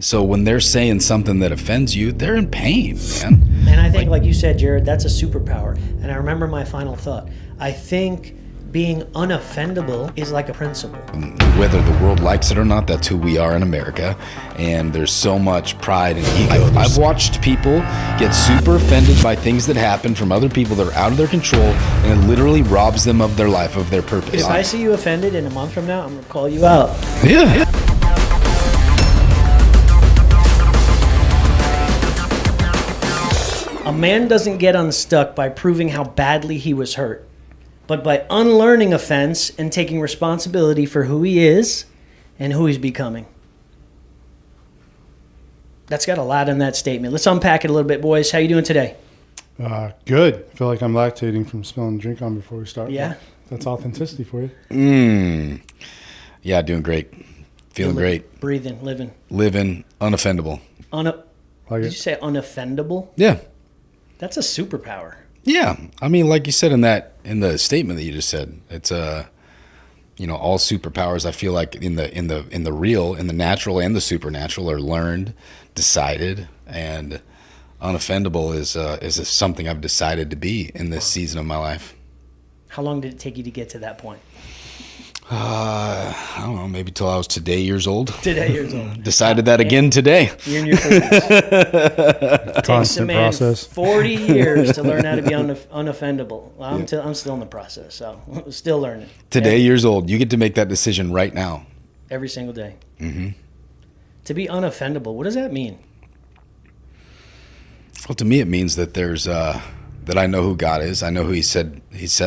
So when they're saying something that offends you, they're in pain, man. And I think, like you said, Jared, that's a superpower. And I remember my final thought. I think being unoffendable is like a principle. Whether the world likes it or not, that's who we are in America. And there's so much pride and ego. I've watched people get super offended by things that happen from other people that are out of their control, and it literally robs them of their life, of their purpose. If I see you offended in a month from now, I'm going to call you out. Yeah. A man doesn't get unstuck by proving how badly he was hurt, but by unlearning offense and taking responsibility for who he is and who he's becoming. That's got a lot in that statement. Let's unpack it a little bit, boys. How you doing today? Good. I feel like I'm lactating from spilling drink on before we start. Yeah. That's authenticity for you. Yeah, doing great. Feeling great. Breathing, living. Living, unoffendable. Did you say unoffendable? Yeah. That's a superpower. Yeah. I mean, like you said in the statement that you just said, it's all superpowers, I feel like in the real, in the natural and the supernatural, are learned, decided, and unoffendable is something I've decided to be in this season of my life. How long did it take you to get to that point? I don't know, maybe till I was today years old. Decided that again today. You're in your 30s. Constant process. 40 years to learn how to be unoffendable. Well, I'm still in the process, so still learning. Today years old. You get to make that decision right now. Every single day. Mm-hmm. To be unoffendable, what does that mean? Well, to me, it means that that I know who God is. I know who He said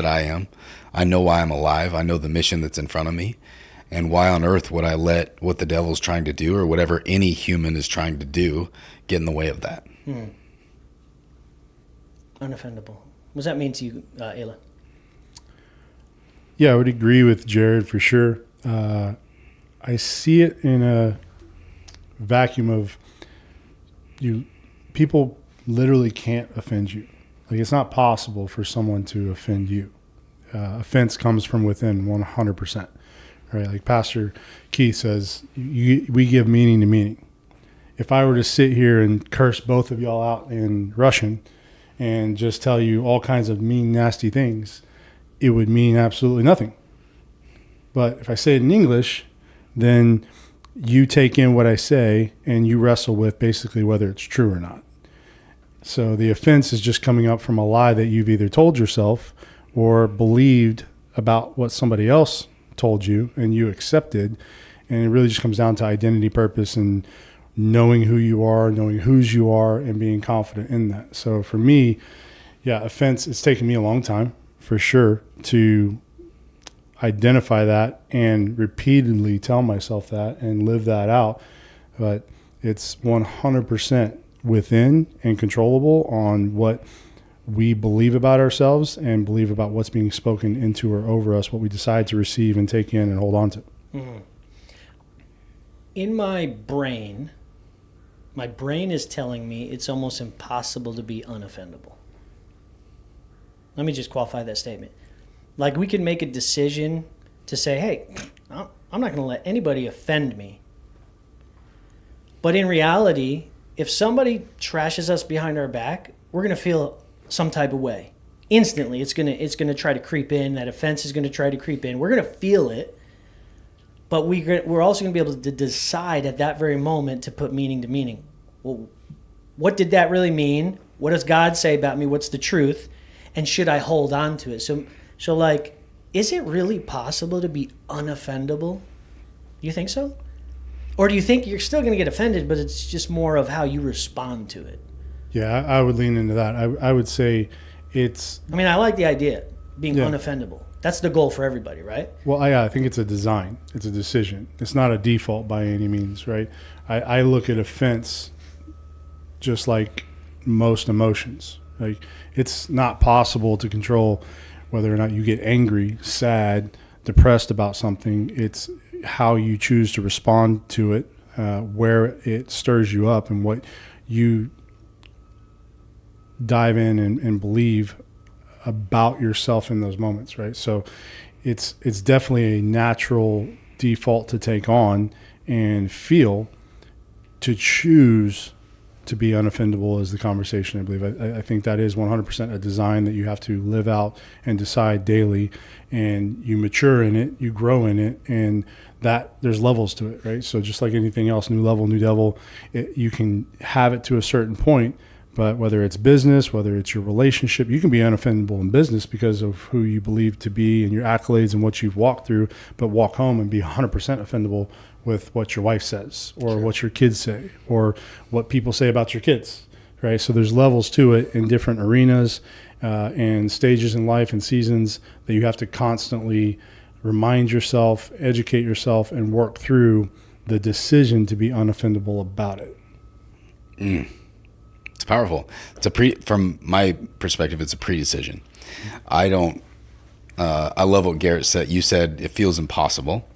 I am. I know why I'm alive. I know the mission that's in front of me. And why on earth would I let what the devil's trying to do, or whatever any human is trying to do, get in the way of that? Unoffendable. What does that mean to you, Ayla? Yeah, I would agree with Jared for sure. I see it in a vacuum of people literally can't offend you. Like, it's not possible for someone to offend you. Offense comes from within 100%. Right? Like Pastor Keith says, we give meaning to meaning. If I were to sit here and curse both of y'all out in Russian and just tell you all kinds of mean, nasty things, it would mean absolutely nothing. But if I say it in English, then you take in what I say and you wrestle with basically whether it's true or not. So the offense is just coming up from a lie that you've either told yourself or believed about what somebody else told you and you accepted. And it really just comes down to identity, purpose, and knowing who you are, knowing whose you are, and being confident in that. So for me, offense, it's taken me a long time for sure to identify that and repeatedly tell myself that and live that out. But it's 100% within and controllable on what we believe about ourselves and believe about what's being spoken into or over us, what we decide to receive and take in and hold on to. Mm-hmm. In my brain is telling me it's almost impossible to be unoffendable. Let me just qualify that statement. Like, we can make a decision to say, hey, I'm not going to let anybody offend me. But in reality, if somebody trashes us behind our back, we're going to feel some type of way. Instantly, it's gonna try to creep in. That offense is going to try to creep in. We're going to feel it, but we're also going to be able to decide at that very moment to put meaning to meaning. Well, what did that really mean? What does God say about me? What's the truth? And should I hold on to it? So like, is it really possible to be unoffendable? You think so? Or do you think you're still going to get offended, but it's just more of how you respond to it? Yeah, I would lean into that. I would say it's... I mean, I like the idea, being unoffendable. That's the goal for everybody, right? Well, I think it's a design. It's a decision. It's not a default by any means, right? I look at offense just like most emotions. Like, it's not possible to control whether or not you get angry, sad, depressed about something. It's how you choose to respond to it, where it stirs you up, and what you dive in and believe about yourself in those moments, right? So it's definitely a natural default to take on and feel, to choose to be unoffendable is the conversation, I believe. I think that is 100% a design that you have to live out and decide daily, and you mature in it, you grow in it, and that there's levels to it, right? So just like anything else, new level, new devil, you can have it to a certain point, but whether it's business, whether it's your relationship, you can be unoffendable in business because of who you believe to be and your accolades and what you've walked through, but walk home and be 100% offendable with what your wife says or what your kids say or what people say about your kids, right? So there's levels to it in different arenas and stages in life and seasons that you have to constantly remind yourself, educate yourself, and work through the decision to be unoffendable about it. It's powerful. From my perspective, it's a pre-decision. I love what Garrett said. You said it feels impossible.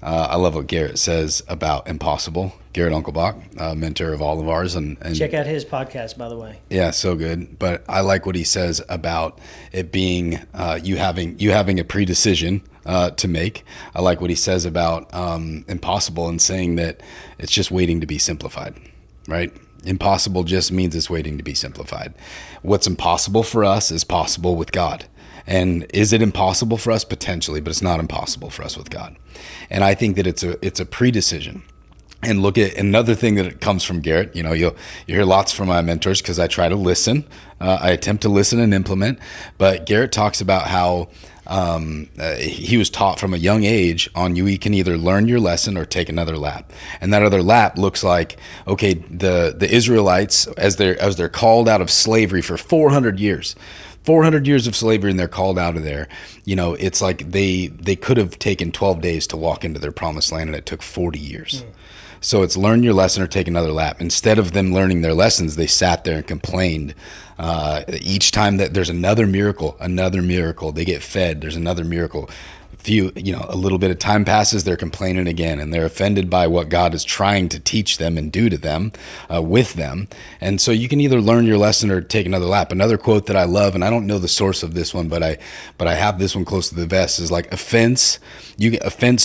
I love what Garrett says about impossible. Garrett Unkelbach, mentor of all of ours, and check out his podcast, by the way. Yeah, so good. But I like what he says about it being you having a pre-decision to make. I like what he says about impossible and saying that it's just waiting to be simplified, right? Impossible just means it's waiting to be simplified. What's impossible for us is possible with God. And is it impossible for us? Potentially, but it's not impossible for us with God. And I think that it's a pre-decision. And look at another thing that comes from Garrett. You know, you hear lots from my mentors because I try to listen. I attempt to listen and implement. But Garrett talks about how he was taught from a young age on you can either learn your lesson or take another lap. And that other lap looks like, okay, the Israelites, as they're called out of slavery for 400 years. 400 years of slavery, and they're called out of there. You know, it's like they could have taken 12 days to walk into their promised land, and it took 40 years. So it's learn your lesson or take another lap. Instead of them learning their lessons, they sat there and complained. Each time that there's another miracle, they get fed, there's another miracle. A little bit of time passes, they're complaining again, and they're offended by what God is trying to teach them and do to them, with them. And so you can either learn your lesson or take another lap. Another quote that I love, and I don't know the source of this one, but I have this one close to the vest, is like offense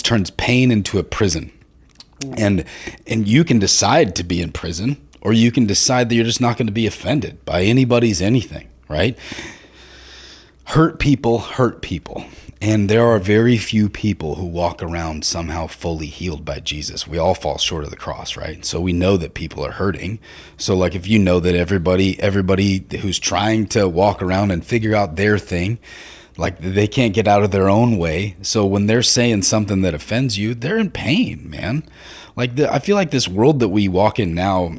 turns pain into a prison. And you can decide to be in prison, or you can decide that you're just not going to be offended by anybody's anything, right? Hurt people. And there are very few people who walk around somehow fully healed by Jesus. We all fall short of the cross, right? So we know that people are hurting. So like if you know that everybody who's trying to walk around and figure out their thing, like they can't get out of their own way. So when they're saying something that offends you, they're in pain, man. Like I feel like this world that we walk in now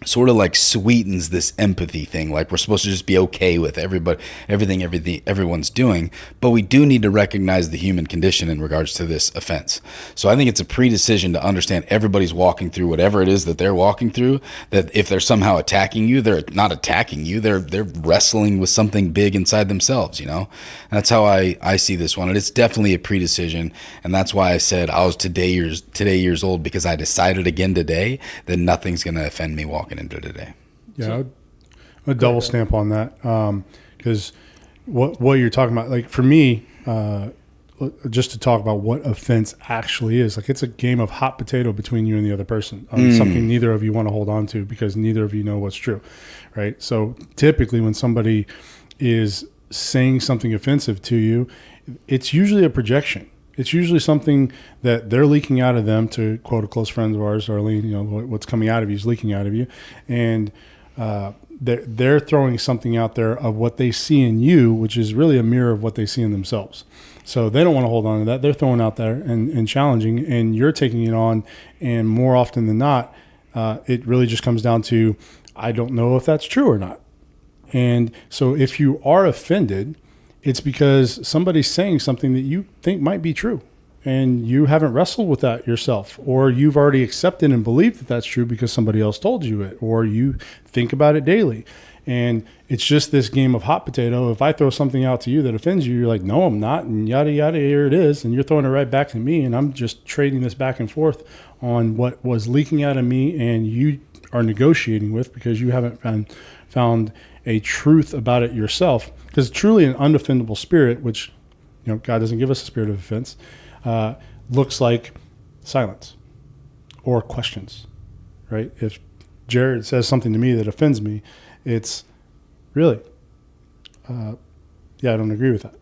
sort of like sweetens this empathy thing. Like we're supposed to just be okay with everything everyone's doing, but we do need to recognize the human condition in regards to this offense. So I think it's a pre-decision to understand everybody's walking through whatever it is that they're walking through, that if they're somehow attacking you, they're not attacking you, they're wrestling with something big inside themselves, you know? That's how I see this one. And it's definitely a pre-decision. And that's why I said I was today years old, because I decided again today that nothing's going to offend me walking into today. Yeah, a double stamp on that, because what you're talking about, like for me, just to talk about what offense actually is, like it's a game of hot potato between you and the other person on something neither of you want to hold on to because neither of you know what's true, right? So typically when somebody is saying something offensive to you, it's usually a projection. It's usually something that they're leaking out of them, to quote a close friend of ours, Arlene, you know, what's coming out of you is leaking out of you. And they're throwing something out there of what they see in you, which is really a mirror of what they see in themselves. So they don't want to hold on to that. They're throwing out there and challenging, and you're taking it on. And more often than not, it really just comes down to, I don't know if that's true or not. And so if you are offended, it's because somebody's saying something that you think might be true, and you haven't wrestled with that yourself, or you've already accepted and believed that that's true because somebody else told you it, or you think about it daily. And it's just this game of hot potato. If I throw something out to you that offends you, you're like, no, I'm not, and yada, yada, here it is. And you're throwing it right back to me, and I'm just trading this back and forth on what was leaking out of me and you are negotiating with because you haven't found a truth about it yourself. Because truly an unoffendable spirit, which, you know, God doesn't give us a spirit of offense, looks like silence or questions. right? If Jared says something to me that offends me, it's really, yeah, I don't agree with that,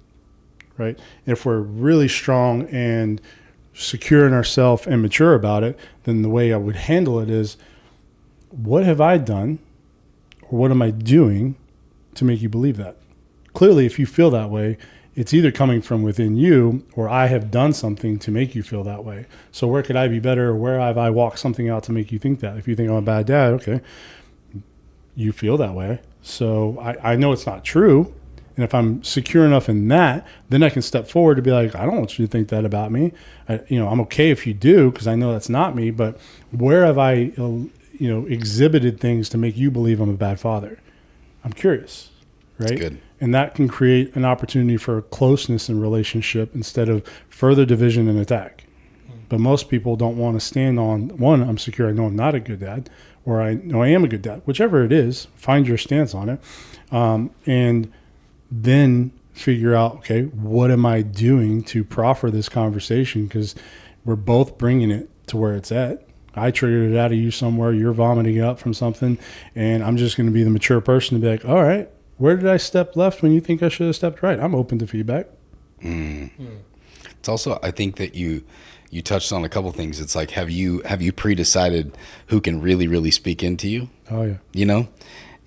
right? If we're really strong and secure in ourselves and mature about it, then the way I would handle it is, what have I done or what am I doing to make you believe that? Clearly, if you feel that way, it's either coming from within you or I have done something to make you feel that way. So where could I be better, or where have I walked something out to make you think that? If you think I'm a bad dad, okay, you feel that way. So I know it's not true. And if I'm secure enough in that, then I can step forward to be like, I don't want you to think that about me. I'm okay if you do, because I know that's not me. But where have I, exhibited things to make you believe I'm a bad father? I'm curious, right? That's good. And that can create an opportunity for closeness in relationship instead of further division and attack. But most people don't want to stand on, one, I'm secure, I know I'm not a good dad, or I know I am a good dad. Whichever it is, find your stance on it. And then figure out, okay, what am I doing to proffer this conversation? Because we're both bringing it to where it's at. I triggered it out of you somewhere. You're vomiting it up from something. And I'm just going to be the mature person to be like, all right, where did I step left when you think I should have stepped right? I'm open to feedback. It's also, I think that you touched on a couple things. It's like, have you pre-decided who can really, really speak into you? Oh, yeah.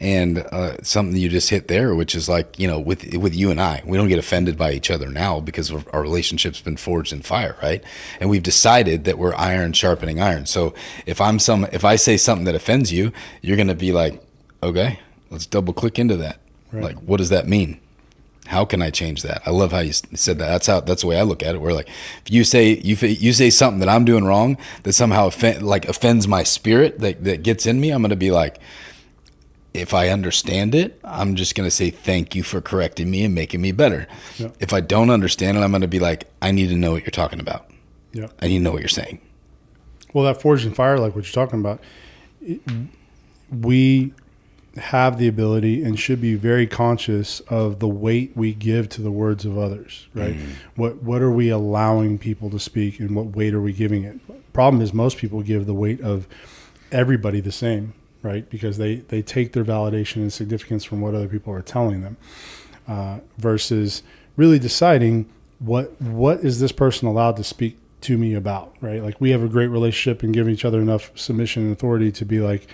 And something you just hit there, which is like, with you and I, we don't get offended by each other now because our relationship's been forged in fire, right? And we've decided that we're iron sharpening iron. So if I say something that offends you, you're going to be like, okay, let's double click into that. Right. Like, what does that mean? How can I change that? I love how you said that. That's the way I look at it. Where like, if you say something that I'm doing wrong that somehow offends my spirit that gets in me, I'm going to be like, if I understand it, I'm just going to say thank you for correcting me and making me better. Yep. If I don't understand it, I'm going to be like, I need to know what you're talking about. Yep. I need to know what you're saying. Well, that forged in fire, like what you're talking about, we have the ability and should be very conscious of the weight we give to the words of others, right? What are we allowing people to speak, and what weight are we giving it? Problem is, most people give the weight of everybody the same, right? Because they take their validation and significance from what other people are telling them, versus really deciding what is this person allowed to speak to me about, right? Like, we have a great relationship and give each other enough submission and authority to be like,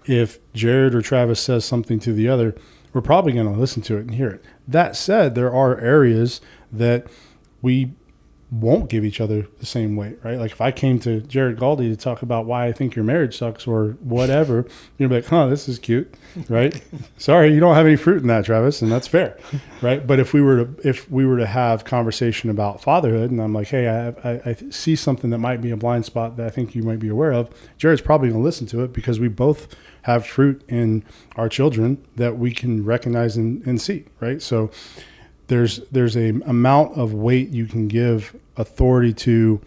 if Jared or Travis says something to the other, we're probably going to listen to it and hear it. That said, there are areas that we won't give each other the same weight, right? Like, if I came to Jared Galdi to talk about why I think your marriage sucks or whatever, you'd be like, this is cute, right? Sorry, you don't have any fruit in that, Travis, and that's fair, right? But if we were to have conversation about fatherhood, and I'm like, hey, I see something that might be a blind spot that I think you might be aware of, Jared's probably going to listen to it because we both have fruit in our children that we can recognize and see, right? So there's a amount of weight you can give authority to,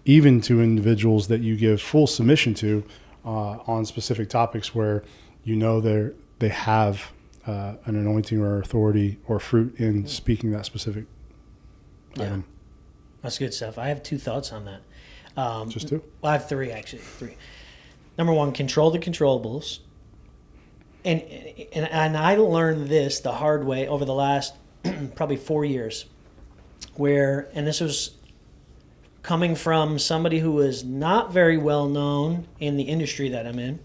even to individuals that you give full submission to on specific topics where they have an anointing or authority or fruit in speaking that specific item. That's good stuff. I have 2 thoughts on that. Just 2? Well, I have 3, actually. 3. Number 1, control the controllables. And I learned this the hard way over the last probably 4 years, and this was coming from somebody who was not very well known in the industry that I'm in,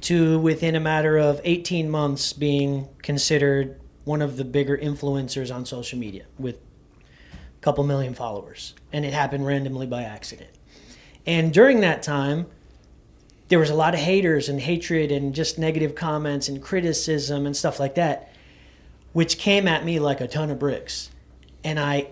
to within a matter of 18 months being considered one of the bigger influencers on social media with a couple million followers. And it happened randomly by accident. And during that time, there was a lot of haters and hatred and just negative comments and criticism and stuff like that, which came at me like a ton of bricks. And I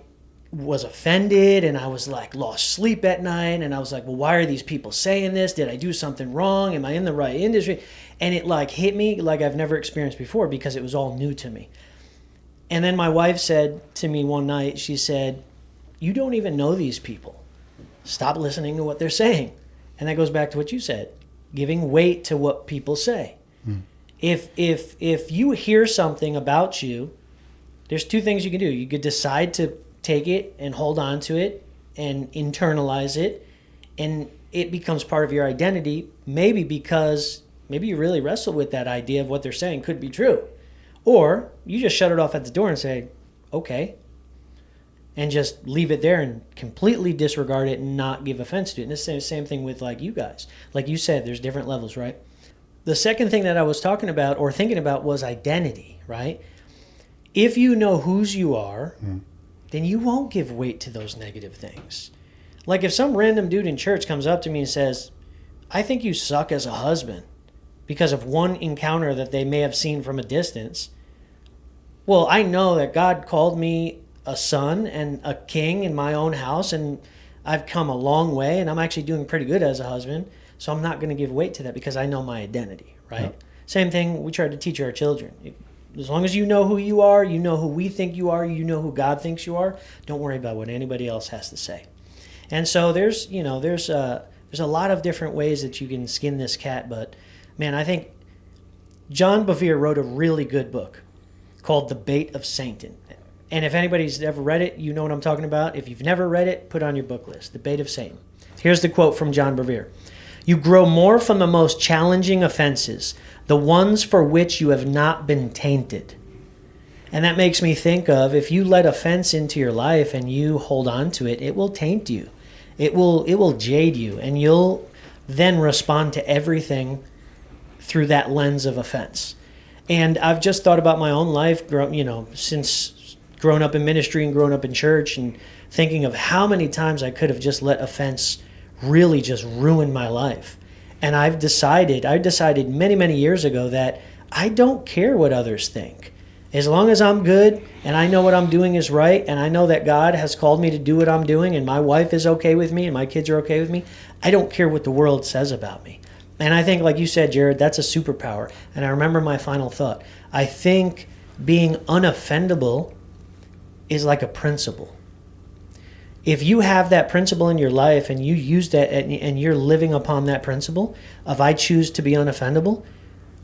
was offended, and I was like, lost sleep at night. And I was like, well, why are these people saying this? Did I do something wrong? Am I in the right industry? And it like hit me like I've never experienced before because it was all new to me. And then my wife said to me one night, she said, you don't even know these people. Stop listening to what they're saying. And that goes back to what you said, giving weight to what people say. If you hear something about you, there's 2 things you can do. You could decide to take it and hold on to it and internalize it. And it becomes part of your identity, maybe because maybe you really wrestle with that idea of what they're saying could be true. Or you just shut it off at the door and say, okay, and just leave it there and completely disregard it and not give offense to it. And the same thing with like you guys. Like you said, there's different levels, right? The second thing that I was talking about or thinking about was identity, right? If you know whose you are, then you won't give weight to those negative things. Like if some random dude in church comes up to me and says, I think you suck as a husband because of one encounter that they may have seen from a distance. Well, I know that God called me a son and a king in my own house, and I've come a long way, and I'm actually doing pretty good as a husband, so I'm not going to give weight to that because I know my identity, right? Yep. Same thing we try to teach our children. As long as you know who you are, you know who we think you are, you know who God thinks you are, don't worry about what anybody else has to say. And so there's a lot of different ways that you can skin this cat, but man, I think John Bevere wrote a really good book called The Bait of Satan. And if anybody's ever read it, you know what I'm talking about. If you've never read it, put it on your book list, The Bait of Satan. Here's the quote from John Bevere. You grow more from the most challenging offenses, the ones for which you have not been tainted. And that makes me think of if you let offense into your life and you hold on to it, it will taint you. It will jade you, and you'll then respond to everything through that lens of offense. And I've just thought about my own life, since growing up in ministry and growing up in church, and thinking of how many times I could have just let offense really just ruin my life. And I decided many, many years ago that I don't care what others think. As long as I'm good and I know what I'm doing is right, and I know that God has called me to do what I'm doing, and my wife is okay with me and my kids are okay with me, I don't care what the world says about me. And I think, like you said, Jared, that's a superpower. And I remember my final thought. I think being unoffendable is like a principle. If you have that principle in your life and you use that and you're living upon that principle of I choose to be unoffendable,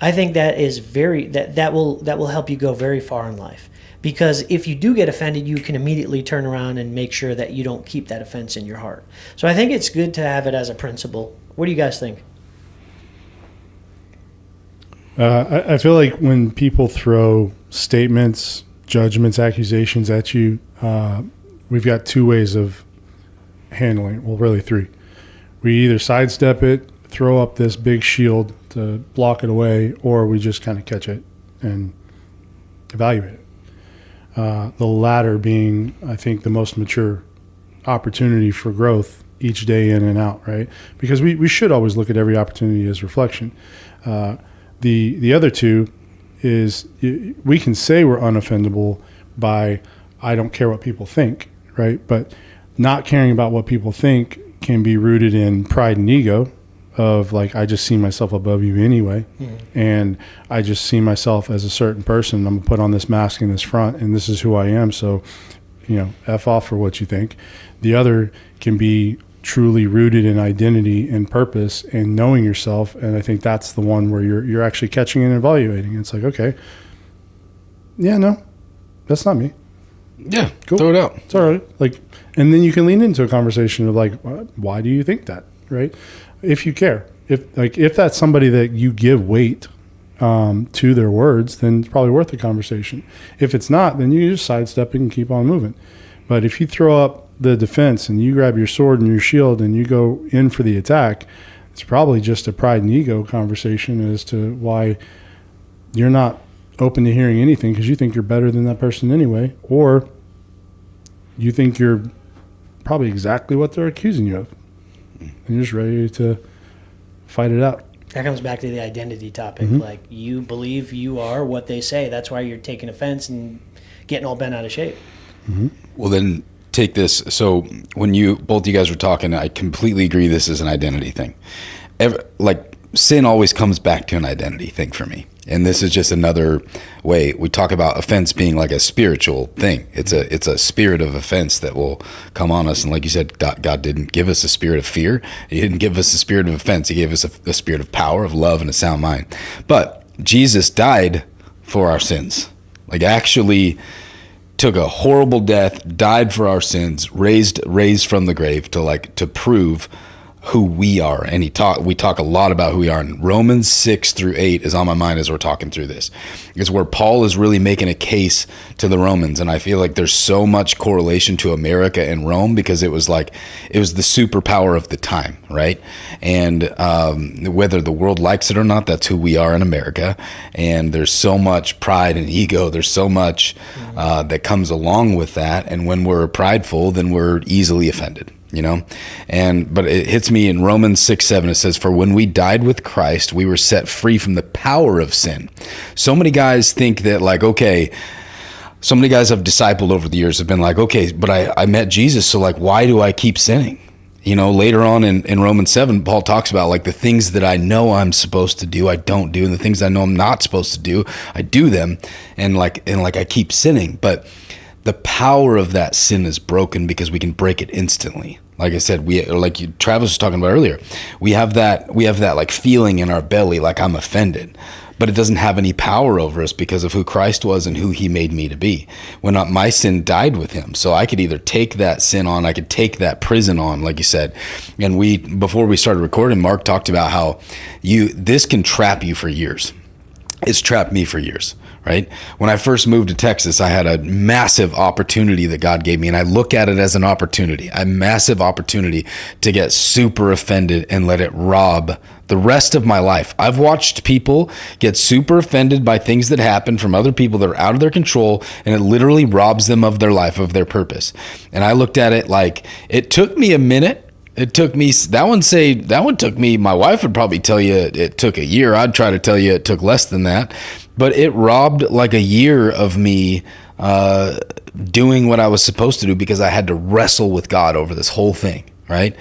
I think that is that will help you go very far in life. Because if you do get offended, you can immediately turn around and make sure that you don't keep that offense in your heart. So I think it's good to have it as a principle. What do you guys think? I feel like when people throw statements, judgments, accusations at you, we've got two ways of handling it. Well, really three. We either sidestep it, throw up this big shield to block it away, or we just kind of catch it and evaluate it. The latter being, I think, the most mature opportunity for growth each day in and out, right? Because we should always look at every opportunity as reflection. The other two is we can say we're unoffendable by I don't care what people think, right? But not caring about what people think can be rooted in pride and ego of like, I just see myself above you anyway. Mm-hmm. And I just see myself as a certain person. I'm gonna put on this mask and this front, and this is who I am. So, F off for what you think. The other can be truly rooted in identity and purpose and knowing yourself. And I think that's the one where you're actually catching and evaluating. It's like, okay, yeah, no, that's not me. Yeah, cool. Throw it out. It's all right. And then you can lean into a conversation of like, why do you think that? Right? If you care, if that's somebody that you give weight to their words, then it's probably worth the conversation. If it's not, then you just sidestep it and keep on moving. But if you throw up the defense and you grab your sword and your shield and you go in for the attack, it's probably just a pride and ego conversation as to why you're not open to hearing anything because you think you're better than that person anyway, or you think you're probably exactly what they're accusing you of, and you're just ready to fight it out. That comes back to the identity topic. Mm-hmm. Like, you believe you are what they say. That's why you're taking offense and getting all bent out of shape. Mm-hmm. Well, then take this. So when both you guys were talking, I completely agree this is an identity thing. Sin always comes back to an identity thing for me. And this is just another way. We talk about offense being like a spiritual thing. It's a spirit of offense that will come on us. And like you said, God didn't give us a spirit of fear. He didn't give us a spirit of offense. He gave us a spirit of power, of love, and a sound mind. But Jesus died for our sins. Actually took a horrible death, died for our sins, raised from the grave to prove who we are. And we talk a lot about who we are. And Romans 6-8 is on my mind as we're talking through this. It's where Paul is really making a case to the Romans. And I feel like there's so much correlation to America and Rome, because it was the superpower of the time, right? And whether the world likes it or not, that's who we are in America. And there's so much pride and ego. There's so much that comes along with that. And when we're prideful, then we're easily offended. But it hits me in Romans 6-7. It says, "For when we died with Christ, we were set free from the power of sin." So many guys think that, like, okay, so many guys I've discipled over the years have been like, okay, but I met Jesus, so like, why do I keep sinning? Later on in Romans 7, Paul talks about, like, the things that I know I'm supposed to do, I don't do, and the things I know I'm not supposed to do, I do them, and I keep sinning. But the power of that sin is broken because we can break it instantly. Like I said, Travis was talking about earlier, we have that like feeling in our belly, like I'm offended, but it doesn't have any power over us because of who Christ was and who he made me to be. When my sin died with him. So I could either take that sin on, I could take that prison on, like you said. And before we started recording, Mark talked about how this can trap you for years. It's trapped me for years. Right? When I first moved to Texas, I had a massive opportunity that God gave me, and I look at it as an opportunity, a massive opportunity to get super offended and let it rob the rest of my life. I've watched people get super offended by things that happen from other people that are out of their control, and it literally robs them of their life, of their purpose. And I looked at it like, it took me a minute. It took me, that one took me, my wife would probably tell you it took a year. I'd try to tell you it took less than that. But it robbed like a year of me doing what I was supposed to do, because I had to wrestle with God over this whole thing, right?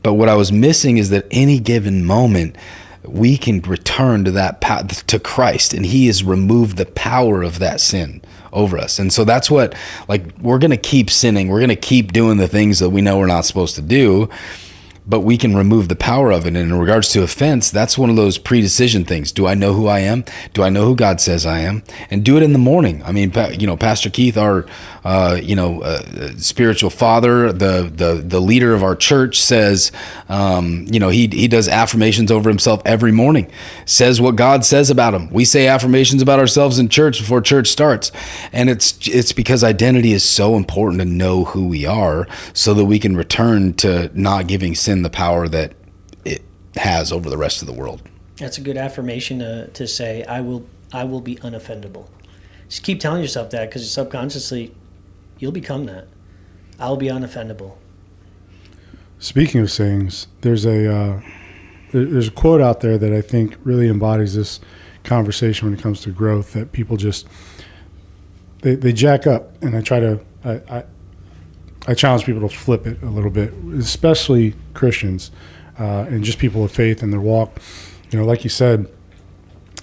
But what I was missing is that any given moment, we can return to Christ, and he has removed the power of that sin over us. And so that's what, we're going to keep sinning. We're going to keep doing the things that we know we're not supposed to do, but we can remove the power of it. And in regards to offense, that's one of those pre-decision things. Do I know who I am? Do I know who God says I am? And do it in the morning. I mean, Pastor Keith, our spiritual father, the leader of our church, says, he does affirmations over himself every morning, says what God says about him. We say affirmations about ourselves in church before church starts. And it's because identity is so important to know who we are, so that we can return to not giving sin the power that it has over the rest of the world. That's a good affirmation to say, I will be unoffendable. Just keep telling yourself that, because subconsciously you'll become that. I'll be unoffendable. Speaking of sayings, there's a quote out there that I think really embodies this conversation when it comes to growth, that people just they jack up, and I challenge people to flip it a little bit, especially Christians and just people of faith in their walk. Like you said,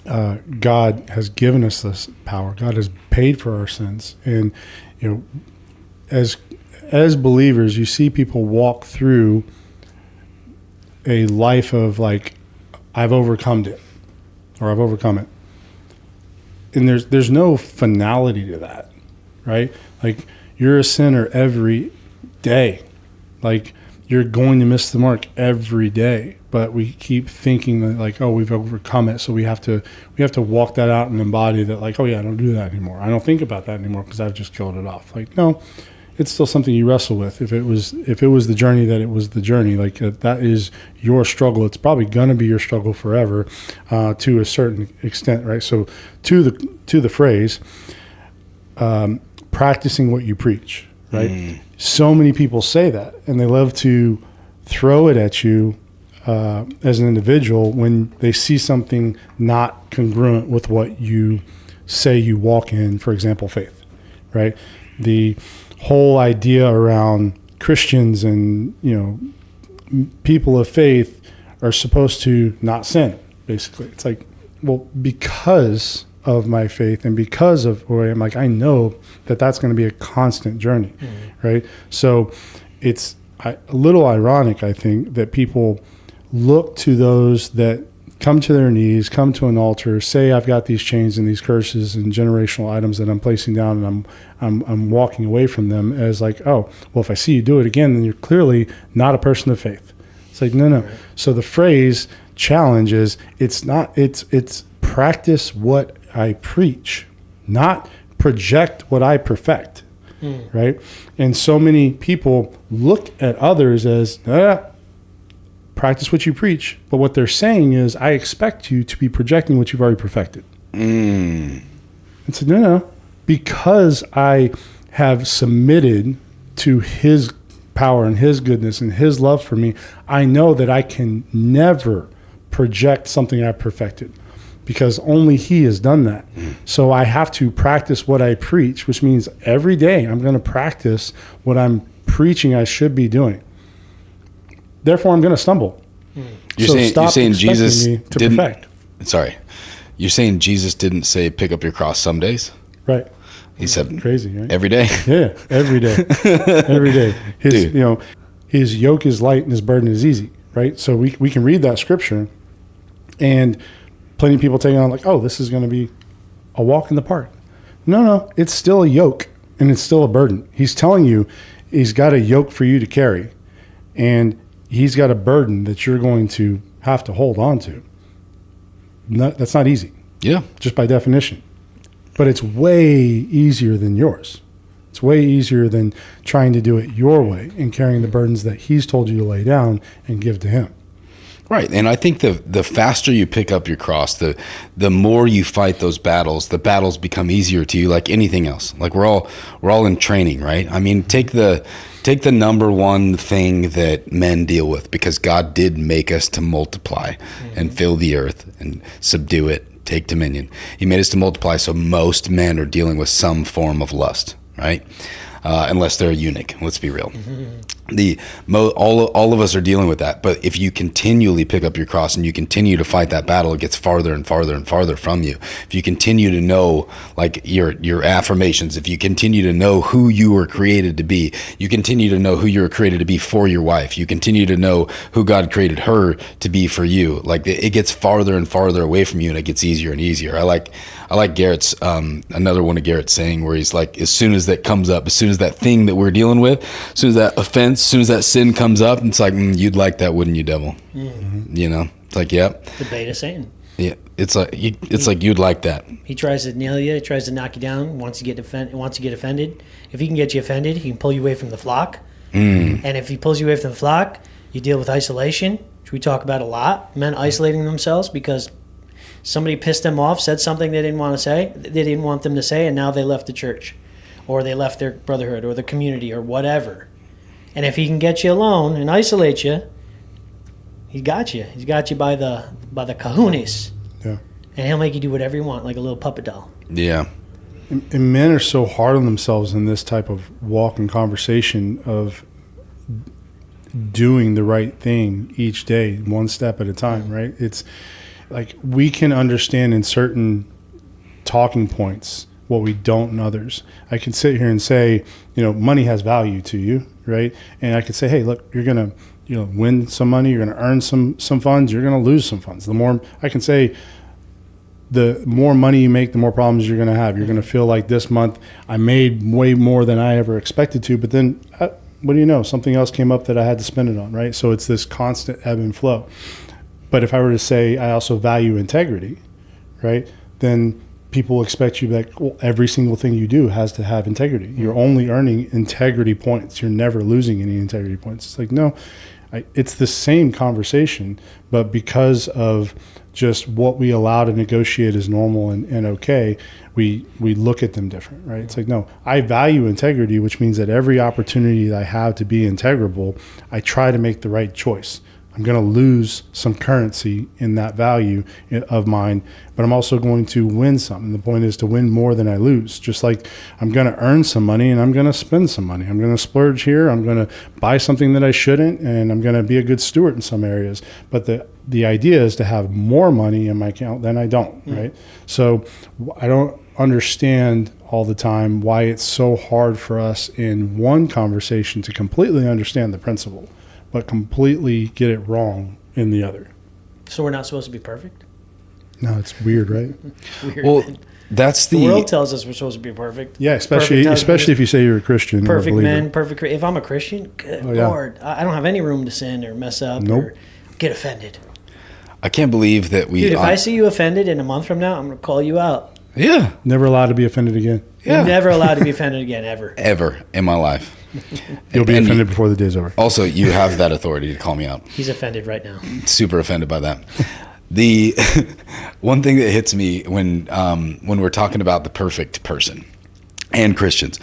God has given us this power. God has paid for our sins. And, as believers, you see people walk through a life of like, I've overcome it, or I've overcome it. And there's no finality to that, right? Like, you're a sinner every day. Like, you're going to miss the mark every day. But we keep thinking that, like, oh, we've overcome it, so we have to walk that out and embody that, like, oh yeah, I don't do that anymore. I don't think about that anymore because I've just killed it off. Like, no, it's still something you wrestle with. If it was the journey, that it was the journey. Like, that is your struggle. It's probably going to be your struggle forever, to a certain extent, right? So to the phrase, practicing what you preach, right? So many people say that, and they love to throw it at you as an individual when they see something not congruent with what you say you walk in, for example, faith, right? The whole idea around Christians and, people of faith are supposed to not sin, basically. It's like, well, because of my faith and because of who I am, like, I know that that's going to be a constant journey, right? So it's a little ironic, I think, that people look to those that come to their knees, come to an altar, say, I've got these chains and these curses and generational items that I'm placing down, and I'm walking away from them, as like, oh, well, if I see you do it again, then you're clearly not a person of faith. It's like, no. Right. So the phrase challenge is, it's practice what I preach, not project what I perfect. Right? And so many people look at others as, practice what you preach. But what they're saying is, I expect you to be projecting what you've already perfected. And so, no. Because I have submitted to his power and his goodness and his love for me, I know that I can never project something I perfected, because only he has done that. So I have to practice what I preach, which means every day I'm going to practice what I'm preaching I should be doing. Therefore, I'm going to stumble. You're saying Jesus me to didn't. perfect. Sorry, you're saying Jesus didn't say pick up your cross some days. Right. He said Crazy, right? every day. Yeah, every day. Every day. His yoke is light and his burden is easy, right? So we can read that scripture, and plenty of people take it on like, oh, this is going to be a walk in the park. No, it's still a yoke and it's still a burden. He's telling you he's got a yoke for you to carry, and he's got a burden that you're going to have to hold on to. That's not easy. Yeah. Just by definition. But it's way easier than yours. It's way easier than trying to do it your way and carrying the burdens that he's told you to lay down and give to him. Right. And I think the faster you pick up your cross, the more you fight those battles, the battles become easier to you, like anything else. Like we're all in training, right? I mean, take the number one thing that men deal with, because God did make us to multiply and fill the earth and subdue it, take dominion. He made us to multiply, so most men are dealing with some form of lust, right? Unless they're a eunuch, let's be real. All of us are dealing with that. But if you continually pick up your cross and you continue to fight that battle, it gets farther and farther and farther from you. If you continue to know, like, your affirmations, if you continue to know who you were created to be, you continue to know who you were created to be for your wife, you continue to know who God created her to be for you, like, it gets farther and farther away from you, and it gets easier and easier. I like Garrett's another one of Garrett's saying, where he's like, as soon as that comes up, as soon as that thing that we're dealing with, as soon as that offense, as soon as that sin comes up, it's like, you'd like that, wouldn't you, devil? Mm-hmm. You know, it's like, yep. The bait of Satan. Yeah, it's like you'd like that. He tries to nail you. He tries to knock you down. Wants to get offended. If he can get you offended, he can pull you away from the flock. And if he pulls you away from the flock, you deal with isolation, which we talk about a lot. Men isolating themselves because somebody pissed them off, said something they didn't want to say, they didn't want them to say, and now they left the church, or they left their brotherhood, or the community, or whatever. And if he can get you alone and isolate you, he got you. He's got you by the kahunas. Yeah. And he'll make you do whatever you want, like a little puppet doll. Yeah. And men are so hard on themselves in this type of walk and conversation of doing the right thing each day, one step at a time, right? It's like, we can understand in certain talking points what we don't in others. I can sit here and say, money has value to you, right? And I could say, hey, look, you're going to, win some money, you're going to earn some funds, you're going to lose some funds. The more I can say, the more money you make, the more problems you're going to have. You're going to feel like this month I made way more than I ever expected to, but then what do you know? Something else came up that I had to spend it on, right? So it's this constant ebb and flow. But if I were to say I also value integrity, right, then people expect you to be like, well, every single thing you do has to have integrity. You're only earning integrity points. You're never losing any integrity points. It's like, no, it's the same conversation, but because of just what we allow to negotiate as normal and okay, we look at them different, right? It's like, no, I value integrity, which means that every opportunity that I have to be integrable, I try to make the right choice. I'm going to lose some currency in that value of mine, but I'm also going to win something. The point is to win more than I lose. Just like I'm going to earn some money and I'm going to spend some money. I'm going to splurge here. I'm going to buy something that I shouldn't, and I'm going to be a good steward in some areas. But the idea is to have more money in my account than I don't, right? So I don't understand all the time why it's so hard for us in one conversation to completely understand the principle, but completely get it wrong in the other. So we're not supposed to be perfect? No, it's weird, right? Weird. Well, that's The world tells us we're supposed to be perfect. Yeah, especially Perfect husbands, if you say you're a Christian or a perfect believer. men, perfect. If I'm a Christian, good yeah. Lord, I don't have any room to sin or mess up Nope. or get offended. I can't believe that we. Dude, if I see you offended in a month from now, I'm going to call you out. Yeah. Never allowed to be offended again. Yeah. You're never allowed to be offended again, ever. Ever in my life. You'll be And offended before the day's over. Also, you have that authority to call me out. He's offended right now. Super offended by that. The one thing that hits me when we're talking about the perfect person and Christians.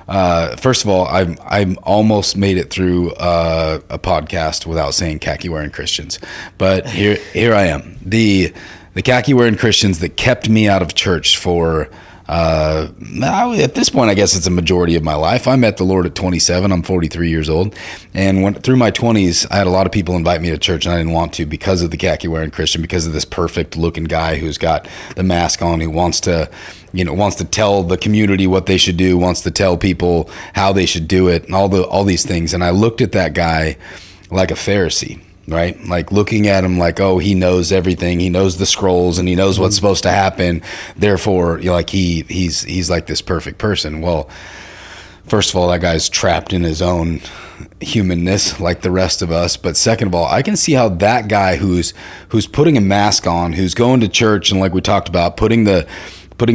First of all, I'm almost made it through a podcast without saying khaki wearing Christians, but here I am. The khaki wearing Christians that kept me out of church for. At this point, I guess it's a majority of my life. I met the Lord at 27. I'm 43 years old. And through my 20s, I had a lot of people invite me to church, and I didn't want to because of the khaki wearing Christian, because of this perfect looking guy who's got the mask on, who wants to tell the community what they should do, wants to tell people how they should do it, and all these things. And I looked at that guy like a Pharisee. Right? Like looking at him like, oh, he knows everything. He knows the scrolls and he knows what's supposed to happen. Therefore, like he's like this perfect person. Well, first of all, that guy's trapped in his own humanness like the rest of us. But second of all, I can see how that guy who's putting a mask on, who's going to church, and like we talked about, putting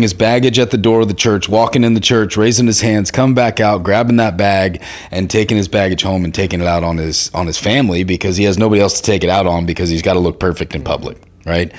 his baggage at the door of the church, walking in the church, raising his hands, come back out, grabbing that bag and taking his baggage home and taking it out on his family, because he has nobody else to take it out on, because he's got to look perfect in public, right?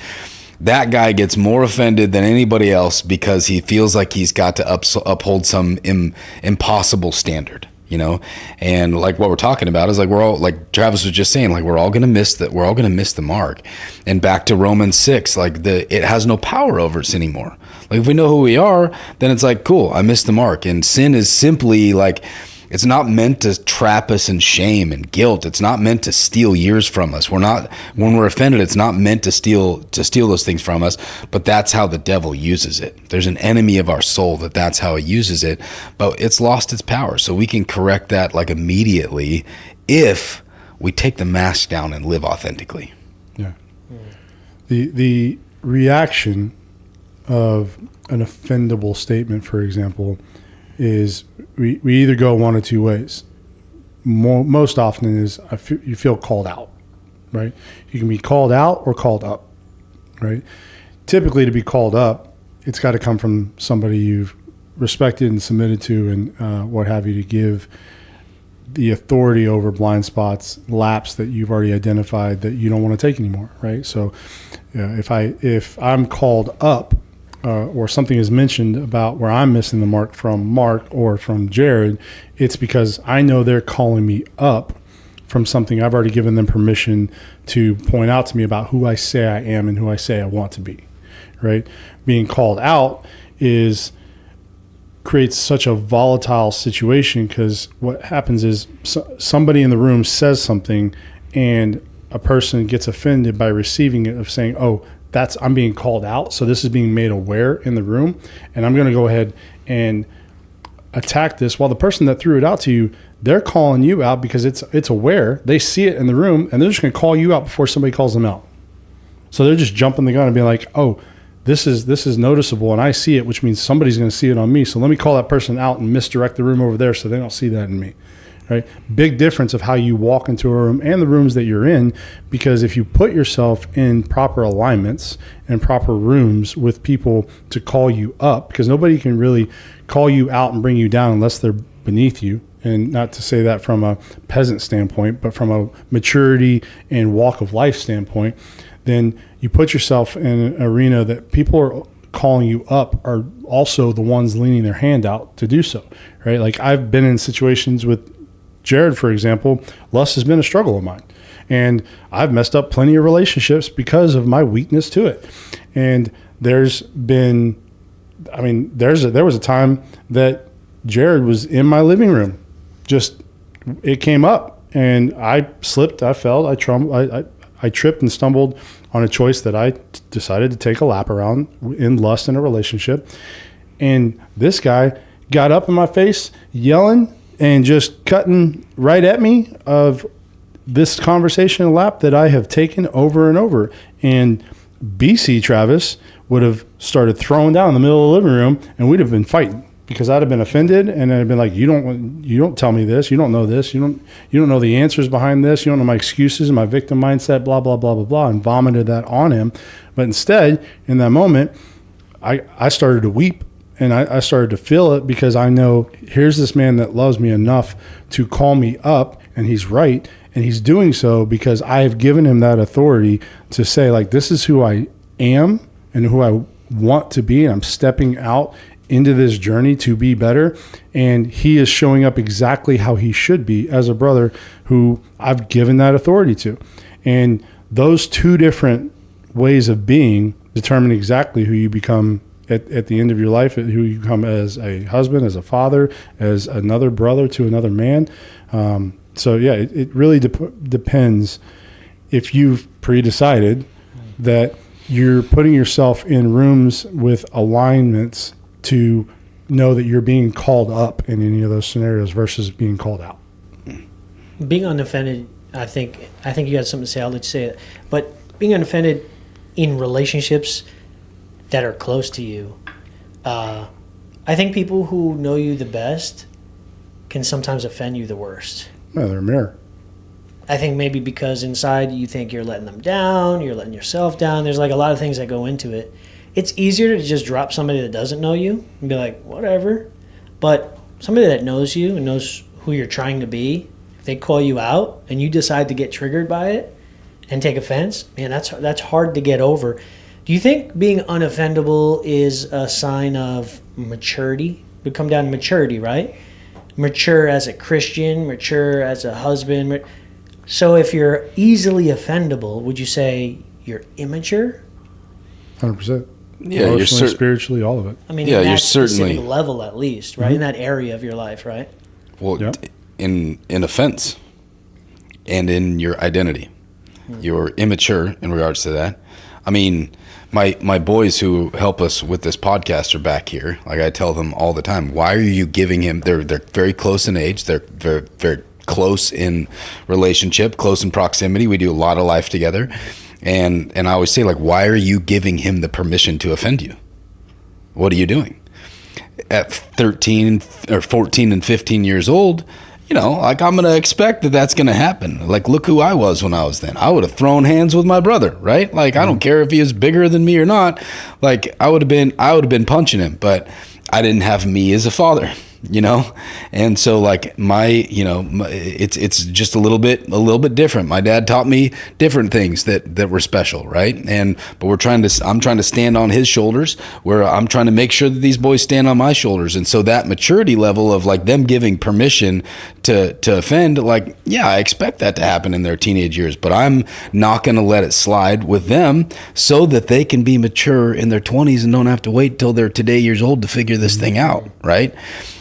That guy gets more offended than anybody else because he feels like he's got to uphold some impossible standard. And like what we're talking about is like, we're all, like Travis was just saying, like we're all going to miss the mark. And back to Romans 6, like it has no power over us anymore. Like if we know who we are, then it's like, cool, I missed the mark. And sin is simply like, it's not meant to trap us in shame and guilt. It's not meant to steal years from us. When we're offended, it's not meant to steal those things from us, but that's how the devil uses it. There's an enemy of our soul that's how he uses it, but it's lost its power. So we can correct that like immediately if we take the mask down and live authentically. Yeah. The reaction of an offendable statement, for example, is we either go one of two ways. Most often is you feel called out, right? You can be called out or called up, right? Typically, to be called up, it's got to come from somebody you've respected and submitted to and what have you, to give the authority over blind spots, laps that you've already identified that you don't want to take anymore, right? So if I'm called up, or something is mentioned about where I'm missing the mark from Mark or from Jared, it's because I know they're calling me up from something I've already given them permission to point out to me about who I say I am and who I say I want to be, right? Being called out creates such a volatile situation, because what happens is somebody in the room says something and a person gets offended by receiving it, of saying, oh, I'm being called out, so this is being made aware in the room, and I'm going to go ahead and attack this, while the person that threw it out to you, they're calling you out because it's aware. They see it in the room, and they're just going to call you out before somebody calls them out. So they're just jumping the gun and being like, oh, this is noticeable, and I see it, which means somebody's going to see it on me, so let me call that person out and misdirect the room over there so they don't see that in me. Right? Big difference of how you walk into a room and the rooms that you're in, because if you put yourself in proper alignments and proper rooms with people to call you up, because nobody can really call you out and bring you down unless they're beneath you. And not to say that from a peasant standpoint, but from a maturity and walk of life standpoint, then you put yourself in an arena that people are calling you up are also the ones leaning their hand out to do so, right? Like I've been in situations with Jared, for example. Lust has been a struggle of mine, and I've messed up plenty of relationships because of my weakness to it. And there was a time that Jared was in my living room. Just, it came up and I slipped, I fell, I tripped and stumbled on a choice that I decided to take a lap around in lust in a relationship. And this guy got up in my face yelling and just cutting right at me of this conversation lap that I have taken over and over. And BC Travis would have started throwing down in the middle of the living room, and we'd have been fighting because I'd have been offended, and I'd been like, you don't tell me this, you don't know this, you don't know the answers behind this, you don't know my excuses and my victim mindset, blah blah blah blah blah, and vomited that on him. But instead, in that moment, I started to weep, and I started to feel it, because I know here's this man that loves me enough to call me up, and he's right, and he's doing so because I have given him that authority to say, like, this is who I am and who I want to be, and I'm stepping out into this journey to be better, and he is showing up exactly how he should be as a brother who I've given that authority to. And those two different ways of being determine exactly who you become at the end of your life, who you become as a husband, as a father, as another brother to another man. So yeah, it really depends if you've pre-decided that you're putting yourself in rooms with alignments to know that you're being called up in any of those scenarios versus being called out. Being unoffended, I think you got something to say. I'll let you say it. But being unoffended in relationships that are close to you, I think people who know you the best can sometimes offend you the worst. Yeah, they're a mirror. I think maybe because inside you think you're letting them down, you're letting yourself down. There's like a lot of things that go into it. It's easier to just drop somebody that doesn't know you and be like, whatever. But somebody that knows you and knows who you're trying to be, if they call you out and you decide to get triggered by it and take offense, man, that's hard to get over. Do you think being unoffendable is a sign of maturity? It would come down to maturity, right? Mature as a Christian, mature as a husband. So if you're easily offendable, would you say you're immature? 100%. Yeah, emotionally, spiritually, all of it. I mean, yeah, in that you're certainly specific level, at least, right? Mm-hmm. In that area of your life, right? Well, yep. in offense and in your identity, you're immature in regards to that. I mean, my boys who help us with this podcast are back here. Like I tell them all the time, why are you giving him? They're very close in age. They're very very close in relationship, close in proximity. We do a lot of life together. And I always say, like, why are you giving him the permission to offend you? What are you doing? At 13 or 14 and 15 years old, you know, like, I'm going to expect that that's going to happen. Like, look who I was when I was then. I would have thrown hands with my brother, right? Like, I don't care if he is bigger than me or not. Like, I would have been punching him, but I didn't have me as a father. You know, and so like it's just a little bit different. My dad taught me different things that were special, right? But I'm trying to stand on his shoulders, where I'm trying to make sure that these boys stand on my shoulders. And so that maturity level of like them giving permission to offend, like, yeah, I expect that to happen in their teenage years, but I'm not going to let it slide with them so that they can be mature in their 20s and don't have to wait till they're today years old to figure this thing out, right?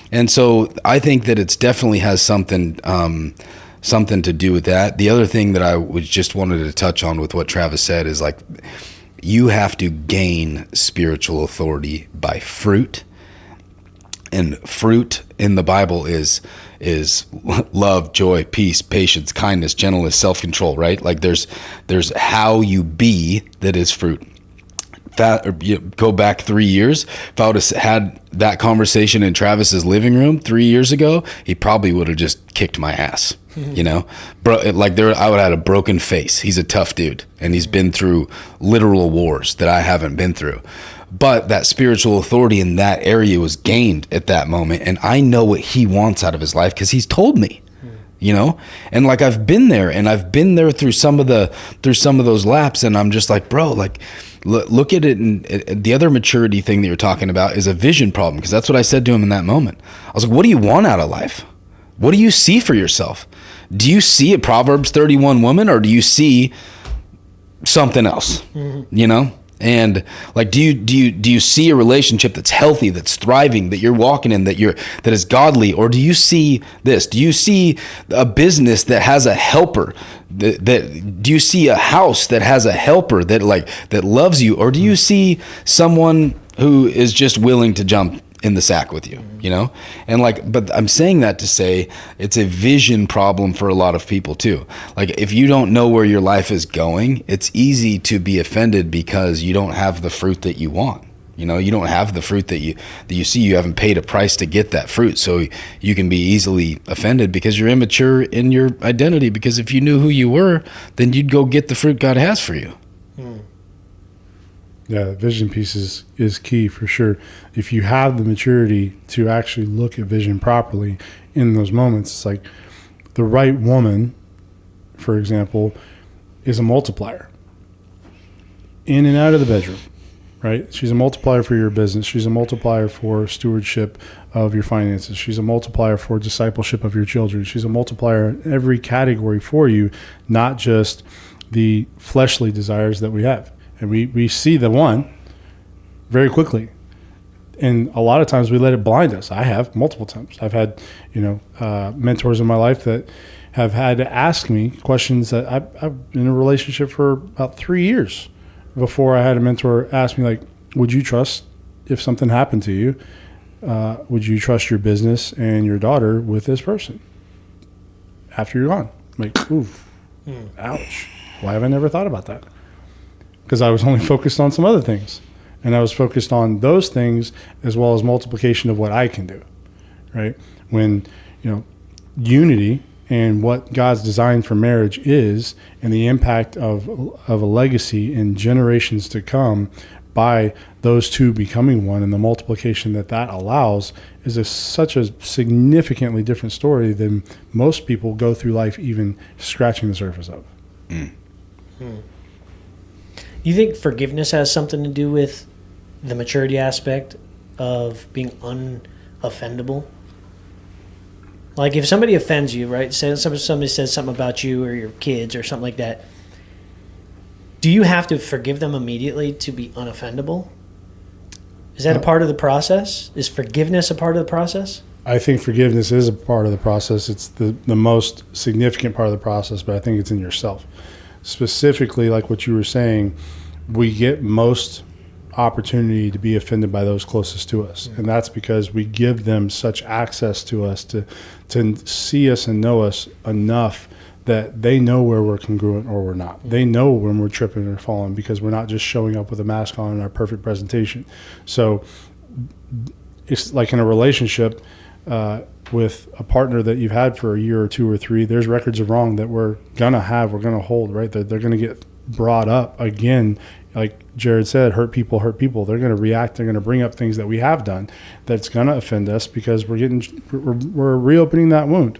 And so I think that it's definitely has something to do with that. The other thing that I just wanted to touch on with what Travis said is, like, you have to gain spiritual authority by fruit. And fruit in the Bible is love, joy, peace, patience, kindness, gentleness, self-control, right? Like there's how you be that is fruit. Go back 3 years, if I would have had that conversation in Travis's living room 3 years ago, he probably would have just kicked my ass. You know, I would have had a broken face. He's a tough dude, and he's been through literal wars that I haven't been through. But that spiritual authority in that area was gained at that moment, and I know what he wants out of his life because he's told me. You know, and like I've been there through some of those laps, and I'm just like, bro, like, look at it. And the other maturity thing that you're talking about is a vision problem, because that's what I said to him in that moment. I was like, what do you want out of life? What do you see for yourself? Do you see a Proverbs 31 woman, or do you see something else? You know? And like, do you see a relationship that's healthy, that's thriving, that you're walking in, that is godly? Or do you see this? Do you see a business that has a helper? Do you see a house that has a helper that loves you? Or do you see someone who is just willing to jump in the sack with you, you know? And like, but I'm saying that to say it's a vision problem for a lot of people too. Like if you don't know where your life is going, it's easy to be offended because you don't have the fruit that you want. You know, you don't have the fruit that you see. You haven't paid a price to get that fruit. So you can be easily offended because you're immature in your identity, because if you knew who you were, then you'd go get the fruit God has for you. Yeah, the vision piece is key for sure. If you have the maturity to actually look at vision properly in those moments, it's like the right woman, for example, is a multiplier in and out of the bedroom, right? She's a multiplier for your business. She's a multiplier for stewardship of your finances. She's a multiplier for discipleship of your children. She's a multiplier in every category for you, not just the fleshly desires that we have. And we see the one very quickly. And a lot of times we let it blind us. I have multiple times. I've had, mentors in my life that have had to ask me questions that I've been in a relationship for about 3 years before I had a mentor ask me, like, would you trust if something happened to you? Would you trust your business and your daughter with this person after you're gone? I'm like, oof, ouch. Why have I never thought about that? Because I was only focused on some other things. And I was focused on those things as well as multiplication of what I can do, right? When, unity and what God's design for marriage is, and the impact of a legacy in generations to come by those two becoming one, and the multiplication that allows is such a significantly different story than most people go through life even scratching the surface of. You think forgiveness has something to do with the maturity aspect of being unoffendable? Like if somebody offends you, right? Say somebody says something about you or your kids or something like that. Do you have to forgive them immediately to be unoffendable? Is that a part of the process? Is forgiveness a part of the process? I think forgiveness is a part of the process. It's the most significant part of the process, but I think it's in yourself. Specifically, like what you were saying, we get most opportunity to be offended by those closest to us. And that's because we give them such access to us to see us and know us enough that they know where we're congruent or we're not. They know when we're tripping or falling because we're not just showing up with a mask on and our perfect presentation. So it's like in a relationship with a partner that you've had for a year or 2 or 3, there's records of wrong that we're going to hold, right? They're going to get brought up again. Like Jared said, hurt people. They're going to react. They're going to bring up things that we have done that's going to offend us because we're reopening that wound.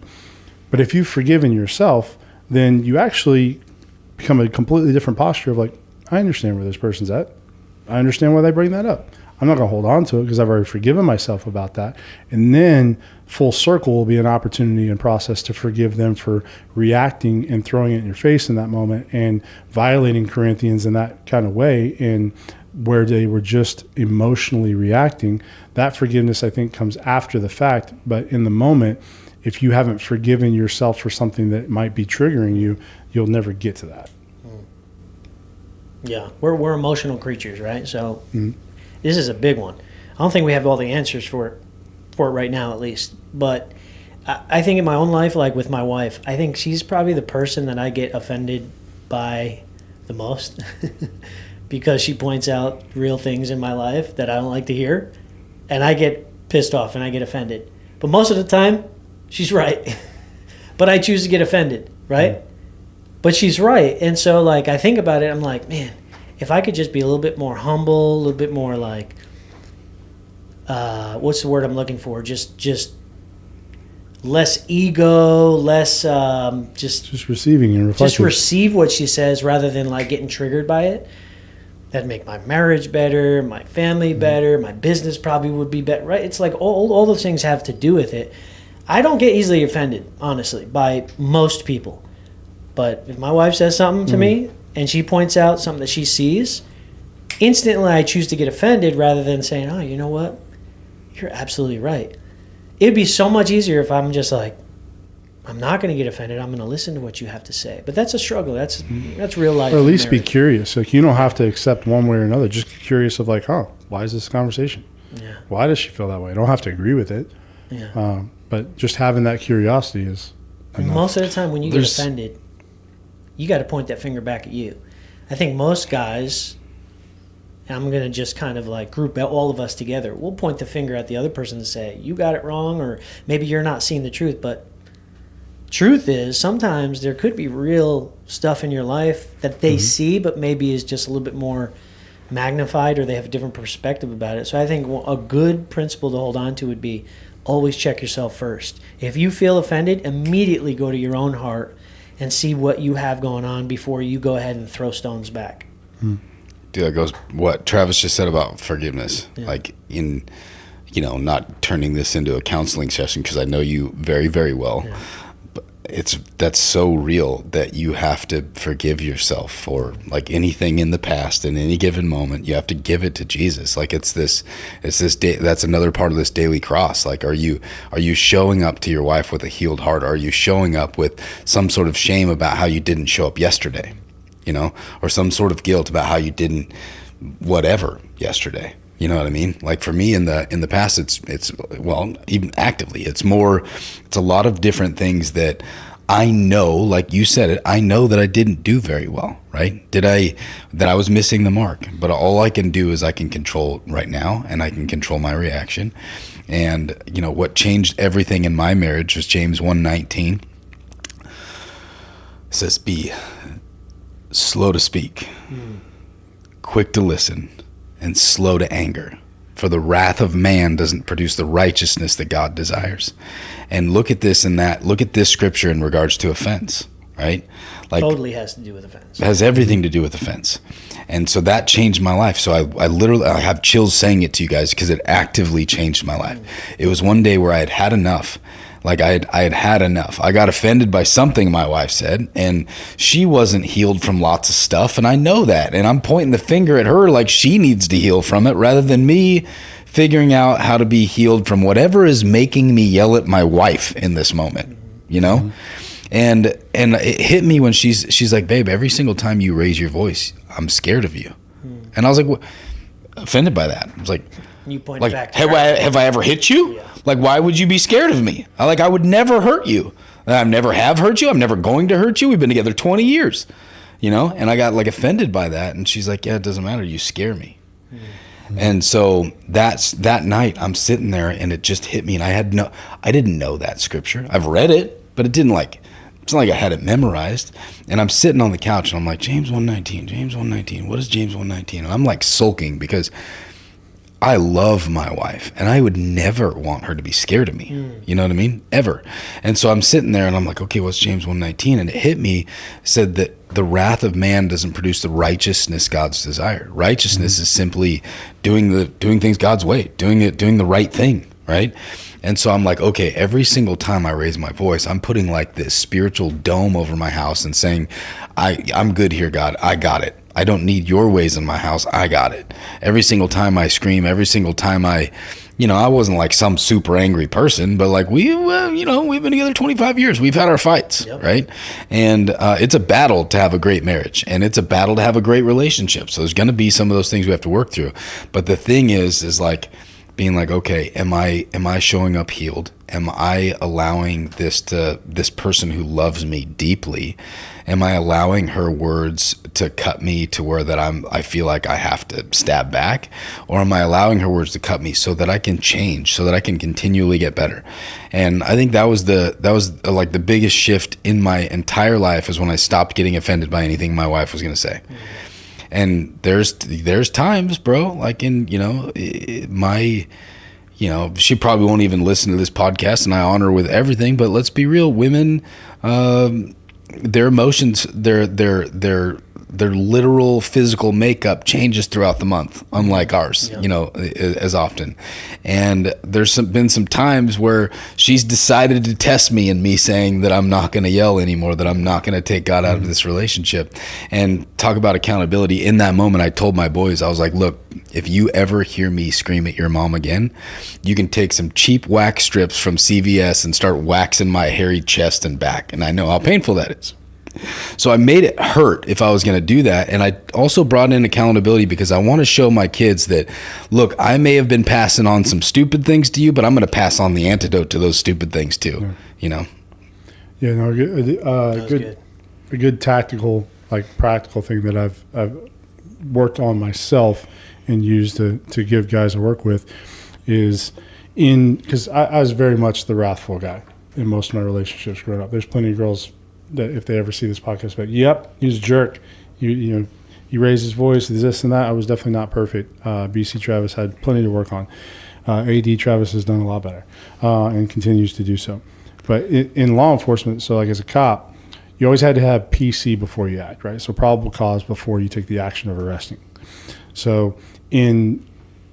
But if you've forgiven yourself, then you actually become a completely different posture of like, I understand where this person's at. I understand why they bring that up. I'm not going to hold on to it because I've already forgiven myself about that. And then full circle will be an opportunity and process to forgive them for reacting and throwing it in your face in that moment and violating Corinthians in that kind of way, and where they were just emotionally reacting. That forgiveness, I think, comes after the fact. But in the moment, if you haven't forgiven yourself for something that might be triggering you, you'll never get to that. Yeah, we're emotional creatures, right? So this is a big one. I don't think we have all the answers for it right now, at least. But I think in my own life, like with my wife, I think she's probably the person that I get offended by the most because she points out real things in my life that I don't like to hear, and I get pissed off and I get offended. But most of the time, she's right. But I choose to get offended, right? But she's right. And so, like, I think about it, I'm like, man, if I could just be a little bit more humble, a little bit more like, what's the word I'm looking for? Just less ego, less just receiving and reflecting. Just receive what she says rather than like getting triggered by it. That'd make my marriage better, my family better, my business probably would be better, right? It's like all those things have to do with it. I don't get easily offended, honestly, by most people. But if my wife says something to me and she points out something that she sees, instantly I choose to get offended rather than saying, oh, you know what? You're absolutely right. It'd be so much easier if I'm just like, I'm not going to get offended. I'm going to listen to what you have to say. But that's a struggle. That's real life. Or at least be curious. Like, you don't have to accept one way or another. Just be curious of like, why is this conversation? Yeah. Why does she feel that way? I don't have to agree with it. Yeah. But just having that curiosity is And enough. most of the time when you get There's- offended, you got to point that finger back at you. I think most guys, and I'm going to just kind of like group all of us together, we'll point the finger at the other person and say, you got it wrong, or maybe you're not seeing the truth. But truth is, sometimes there could be real stuff in your life that they see, but maybe is just a little bit more magnified, or they have a different perspective about it. So I think a good principle to hold on to would be always check yourself first. If you feel offended, immediately go to your own heart and see what you have going on before you go ahead and throw stones back. Dude, that goes what Travis just said about forgiveness. Yeah. Like in, not turning this into a counseling session, because I know you very, very well. Yeah. But that's so real that you have to forgive yourself for like anything in the past in any given moment. You have to give it to Jesus. Like it's this that's another part of this daily cross. Like, are you showing up to your wife with a healed heart? Are you showing up with some sort of shame about how you didn't show up yesterday? Or some sort of guilt about how you didn't whatever yesterday. You know what I mean? Like for me in the past, it's well, even actively, it's a lot of different things that I know, like you said it, I know that I didn't do very well, right? That I was missing the mark, but all I can do is I can control right now, and I can control my reaction. And what changed everything in my marriage was James 1:19. It says, be slow to speak, quick to listen, and slow to anger, for the wrath of man doesn't produce the righteousness that God desires. And look at this scripture in regards to offense, right? Like Totally has to do with offense. it has everything to do with offense. And so that changed my life. So I have chills saying it to you guys because it actively changed my life. It was one day where I had enough. Like I had had enough. I got offended by something my wife said, and she wasn't healed from lots of stuff, and I know that. And I'm pointing the finger at her like she needs to heal from it, rather than me figuring out how to be healed from whatever is making me yell at my wife in this moment, And it hit me when she's like, babe, every single time you raise your voice, I'm scared of you. And I was like, offended by that. I was like, You point like, back to have I ever hit you? Yeah. Like, why would you be scared of me? I would never hurt you. I never have hurt you. I'm never going to hurt you. We've been together 20 years, And I got like offended by that. And she's like, yeah, it doesn't matter. You scare me. And so that night I'm sitting there and it just hit me. And I didn't know that scripture. I've read it, but it's not like I had it memorized. And I'm sitting on the couch and I'm like, James 1:19, what is James 1:19? And I'm like sulking because I love my wife and I would never want her to be scared of me. You know what I mean? Ever. And so I'm sitting there and I'm like, okay, what's James 1:19? And it hit me, said that the wrath of man doesn't produce the righteousness God's desire. Righteousness is simply doing things God's way, doing the right thing, right? And so I'm like, okay, every single time I raise my voice, I'm putting like this spiritual dome over my house and saying, I'm good here, God. I got it. I don't need your ways in my house. I got it. Every single time I scream, every single time I wasn't like some super angry person, but like we've been together 25 years. We've had our fights, right? And it's a battle to have a great marriage, and it's a battle to have a great relationship. So there's going to be some of those things we have to work through. But the thing is like being like, okay, am I showing up healed? Am I allowing this person who loves me deeply? Am I allowing her words to cut me to where that I feel like I have to stab back? Or am I allowing her words to cut me so that I can change, so that I can continually get better? And I think that was like the biggest shift in my entire life, is when I stopped getting offended by anything my wife was going to say. And there's times, bro, like in, she probably won't even listen to this podcast, and I honor her with everything, but let's be real, women, their emotions, their literal physical makeup changes throughout the month, unlike ours, as often. And there's been some times where she's decided to test me, and me saying that I'm not going to yell anymore, that I'm not going to take God out of this relationship. And talk about accountability. In that moment, I told my boys, I was like, look, if you ever hear me scream at your mom again, you can take some cheap wax strips from CVS and start waxing my hairy chest and back. And I know how painful that is. So I made it hurt if I was going to do that. And I also brought in accountability because I want to show my kids that, look, I may have been passing on some stupid things to you, but I'm going to pass on the antidote to those stupid things too, Yeah. you know? Yeah, no, Good. a good tactical, like practical thing that I've worked on myself and used to give guys I work with is because I was very much the wrathful guy in most of my relationships growing up. There's plenty of girls that if they ever see this podcast, but yep, he's a jerk. You know, he raised his voice, this and that. I was definitely not perfect. BC Travis had plenty to work on. AD Travis has done a lot better and continues to do so. But in law enforcement, so like as a cop, you always had to have PC before you act, right? So probable cause before you take the action of arresting. So in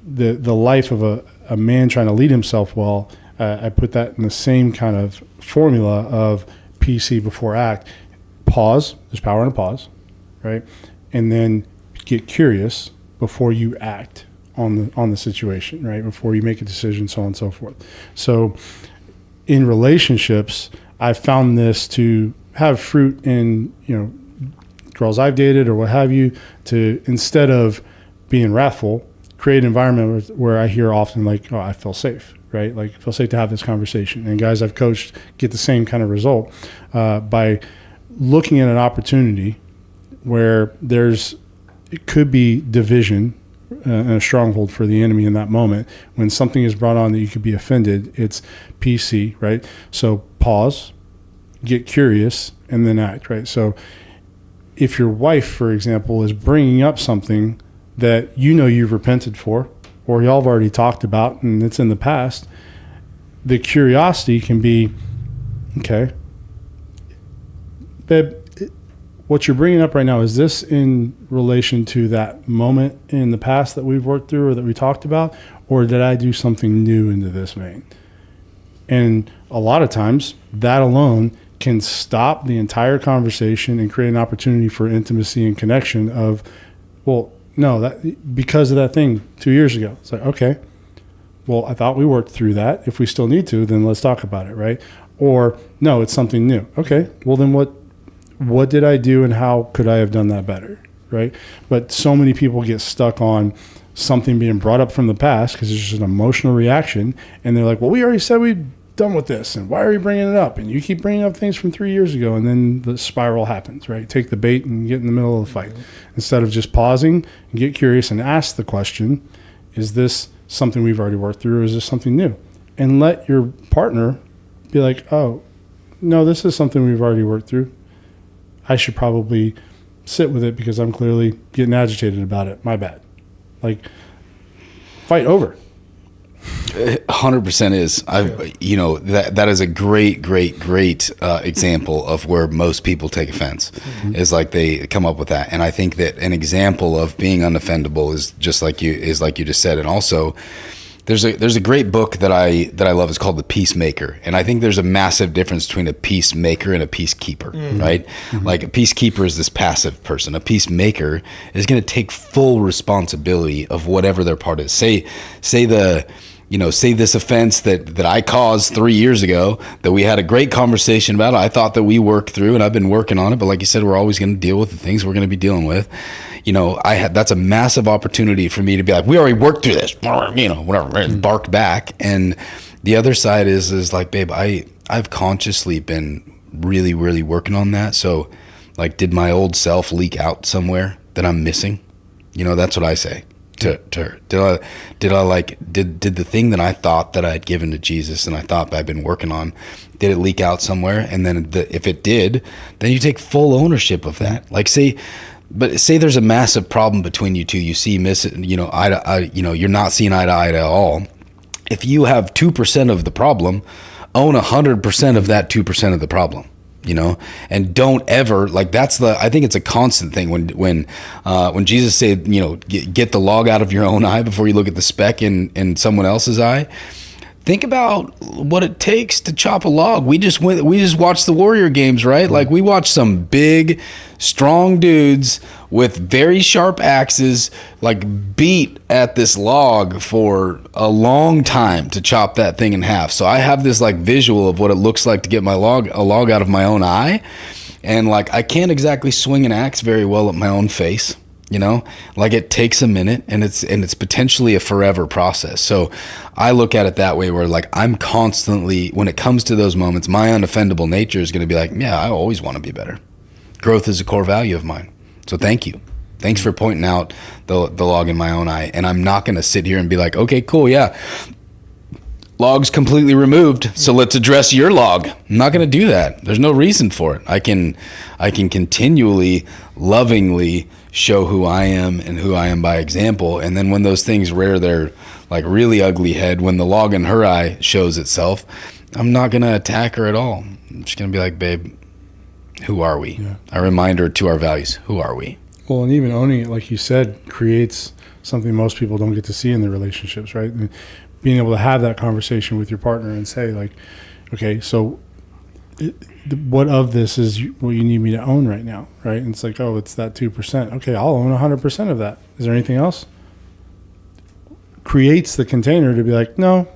the life of a man trying to lead himself well, I put that in the same kind of formula of PC before act. Pause. There's power in a pause, right? And then get curious before you act on the situation, right? Before you make a decision, so on and so forth. So in relationships, I found this to have fruit in, you know, girls I've dated or what have you, to instead of being wrathful, create an environment where I hear often like, oh, I feel safe, right? Like I feel safe to have this conversation. And guys I've coached get the same kind of result by looking at an opportunity where it could be division and a stronghold for the enemy in that moment. When something is brought on that you could be offended, it's PC, right? So pause, get curious, and then act, right? So if your wife, for example, is bringing up something that you know you've repented for, or y'all have already talked about and it's in the past, the curiosity can be, okay, babe, what you're bringing up right now, is this in relation to that moment in the past that we've worked through or that we talked about, or did I do something new into this vein? And a lot of times that alone can stop the entire conversation and create an opportunity for intimacy and connection of, well, no, that because of that thing 2 years ago. It's like, okay, well, I thought we worked through that. If we still need to, then let's talk about it, right? Or no, it's something new. Okay, well then what did I do and how could I have done that better, right? But so many people get stuck on something being brought up from the past because it's just an emotional reaction, and they're like, well, we already said we'd done with this, and why are you bringing it up? And you keep bringing up things from 3 years ago, and then the spiral happens, right? Take the bait and get in the middle of the fight. Instead of just pausing and get curious and ask the question, is this something we've already worked through, or is this something new? And let your partner be like, oh, no, this is something we've already worked through. I should probably sit with it because I'm clearly getting agitated about it. My bad. Like, fight over. 100% is. That is a great example of where most people take offense. Mm-hmm. Is like they come up with that, and I think that an example of being unoffendable is just like you just said. And also, there's a great book that I love. It's called The Peacemaker, and I think there's a massive difference between a peacemaker and a peacekeeper, right? Mm-hmm. Like a peacekeeper is this passive person. A peacemaker is going to take full responsibility of whatever their part is. Say this offense that I caused 3 years ago that we had a great conversation about. I thought that we worked through, and I've been working on it. But like you said, we're always going to deal with the things we're going to be dealing with. That's a massive opportunity for me to be like, we already worked through this, whatever, bark back. And the other side is like, babe, I've consciously been really, really working on that. So like, did my old self leak out somewhere that I'm missing? That's what I say to her. Did the thing that I thought that I had given to Jesus and I thought I'd been working on, did it leak out somewhere? And then if it did, then you take full ownership of that. Like say there's a massive problem between you two. You see eye to eye, you're not seeing eye to eye at all. If you have 2% of the problem, own 100% of that 2% of the problem. And don't ever I think it's a constant thing when Jesus said, get the log out of your own eye before you look at the speck in someone else's eye. Think about what it takes to chop a log. We just watched the Warrior Games, right? Like we watched some big, strong dudes with very sharp axes, like beat at this log for a long time to chop that thing in half. So I have this like visual of what it looks like to get a log out of my own eye. And like, I can't exactly swing an axe very well at my own face, you know, like it takes a minute, and it's potentially a forever process. So I look at it that way, where like I'm constantly, when it comes to those moments, my unoffendable nature is going to be like, yeah, I always want to be better. Growth is a core value of mine. So thank you. Thanks for pointing out the log in my own eye. And I'm not going to sit here and be like, okay, cool, yeah, log's completely removed, so let's address your log. I'm not going to do that. There's no reason for it. I can continually, lovingly show who I am and who I am by example. And then when those things rear their like really ugly head, when the log in her eye shows itself, I'm not going to attack her at all. I'm just going to be like, babe, who are we? Yeah. A reminder to our values. Who are we? Well, and even owning it, like you said, creates something most people don't get to see in their relationships, right? And being able to have that conversation with your partner and say, like, okay, so what of this is what you need me to own right now, right? And it's like, oh, it's that 2%. Okay, I'll own 100% of that. Is there anything else? Creates the container to be like, no,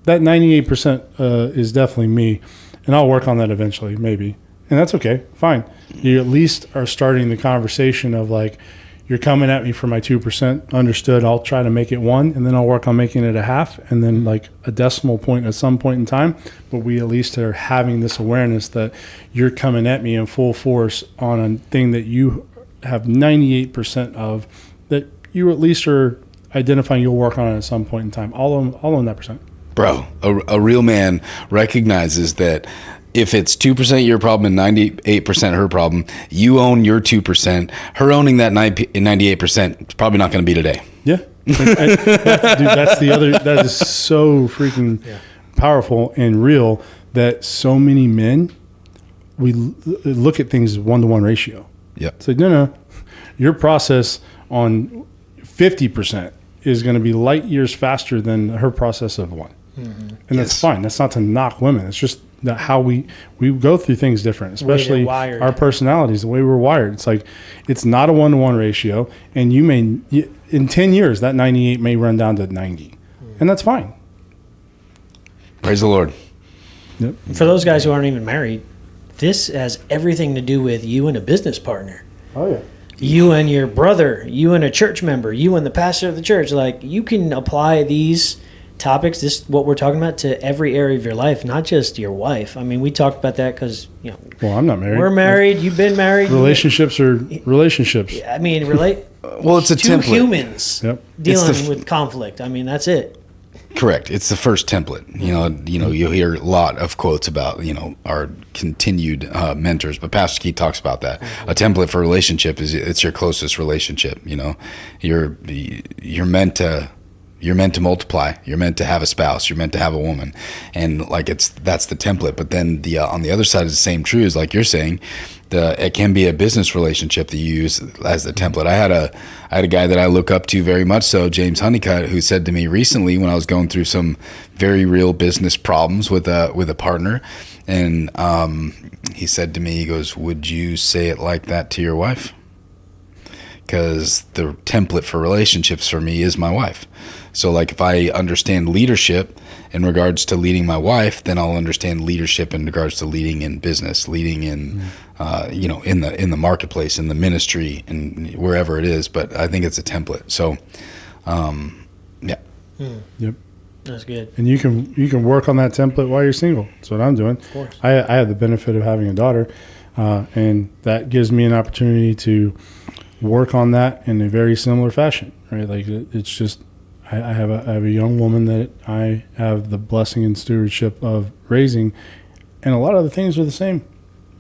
that 98% is definitely me, and I'll work on that eventually, maybe. And that's okay, fine. You at least are starting the conversation of like, you're coming at me for my 2%, understood, I'll try to make it 1, and then I'll work on making it a half, and then like a decimal point at some point in time. But we at least are having this awareness that you're coming at me in full force on a thing that you have 98% of, that you at least are identifying you'll work on it at some point in time. I'll own that percent. Bro, a real man recognizes that if it's 2% your problem and 98% her problem, you own your 2%. Her owning that 98% is probably not going to be today. Yeah. That's the other, that is so freaking powerful and real, that so many men, we look at things as 1-to-1 ratio. Yeah. It's like, no, your process on 50% is going to be light years faster than her process of 1. Mm-hmm. And that's fine. That's not to knock women. It's just that how we go through things different, especially our personalities, the way we're wired. It's like, it's not a 1-to-1 ratio, and you may, in 10 years, that 98 may run down to 90, and that's fine. Praise the Lord. Yep. For those guys who aren't even married, this has everything to do with you and a business partner. Oh, yeah. You and your brother, you and a church member, you and the pastor of the church. Like, you can apply these topics, this what we're talking about, to every area of your life, not just your wife. I mean, we talked about that because, you know, well, I'm not married. We're married. You've been married. Relationships are relationships. I mean, relate. Well, it's a two template. Humans dealing with conflict. I mean, that's it. Correct. It's the first template. You know, you'll hear a lot of quotes about, you know, our continued mentors, but Pastor Keith talks about that. Mm-hmm. A template for a relationship is it's your closest relationship. You know, you're meant to. You're meant to multiply. You're meant to have a spouse. You're meant to have a woman, and like that's the template. But then the on the other side is the same true as like you're saying. It can be a business relationship that you use as the template. I had a guy that I look up to very much so, James Honeycutt, who said to me recently when I was going through some very real business problems with a partner, and he said to me, he goes, "Would you say it like that to your wife?" Because the template for relationships for me is my wife. So like if I understand leadership in regards to leading my wife, then I'll understand leadership in regards to leading in business, leading in, you know, in the marketplace, in the ministry, and wherever it is. But I think it's a template. So, yeah. Yep. That's good. And you can work on that template while you're single. That's what I'm doing. Of course. I have the benefit of having a daughter, and that gives me an opportunity to work on that in a very similar fashion, right? Like it's just, I have a young woman that I have the blessing and stewardship of raising, and a lot of the things are the same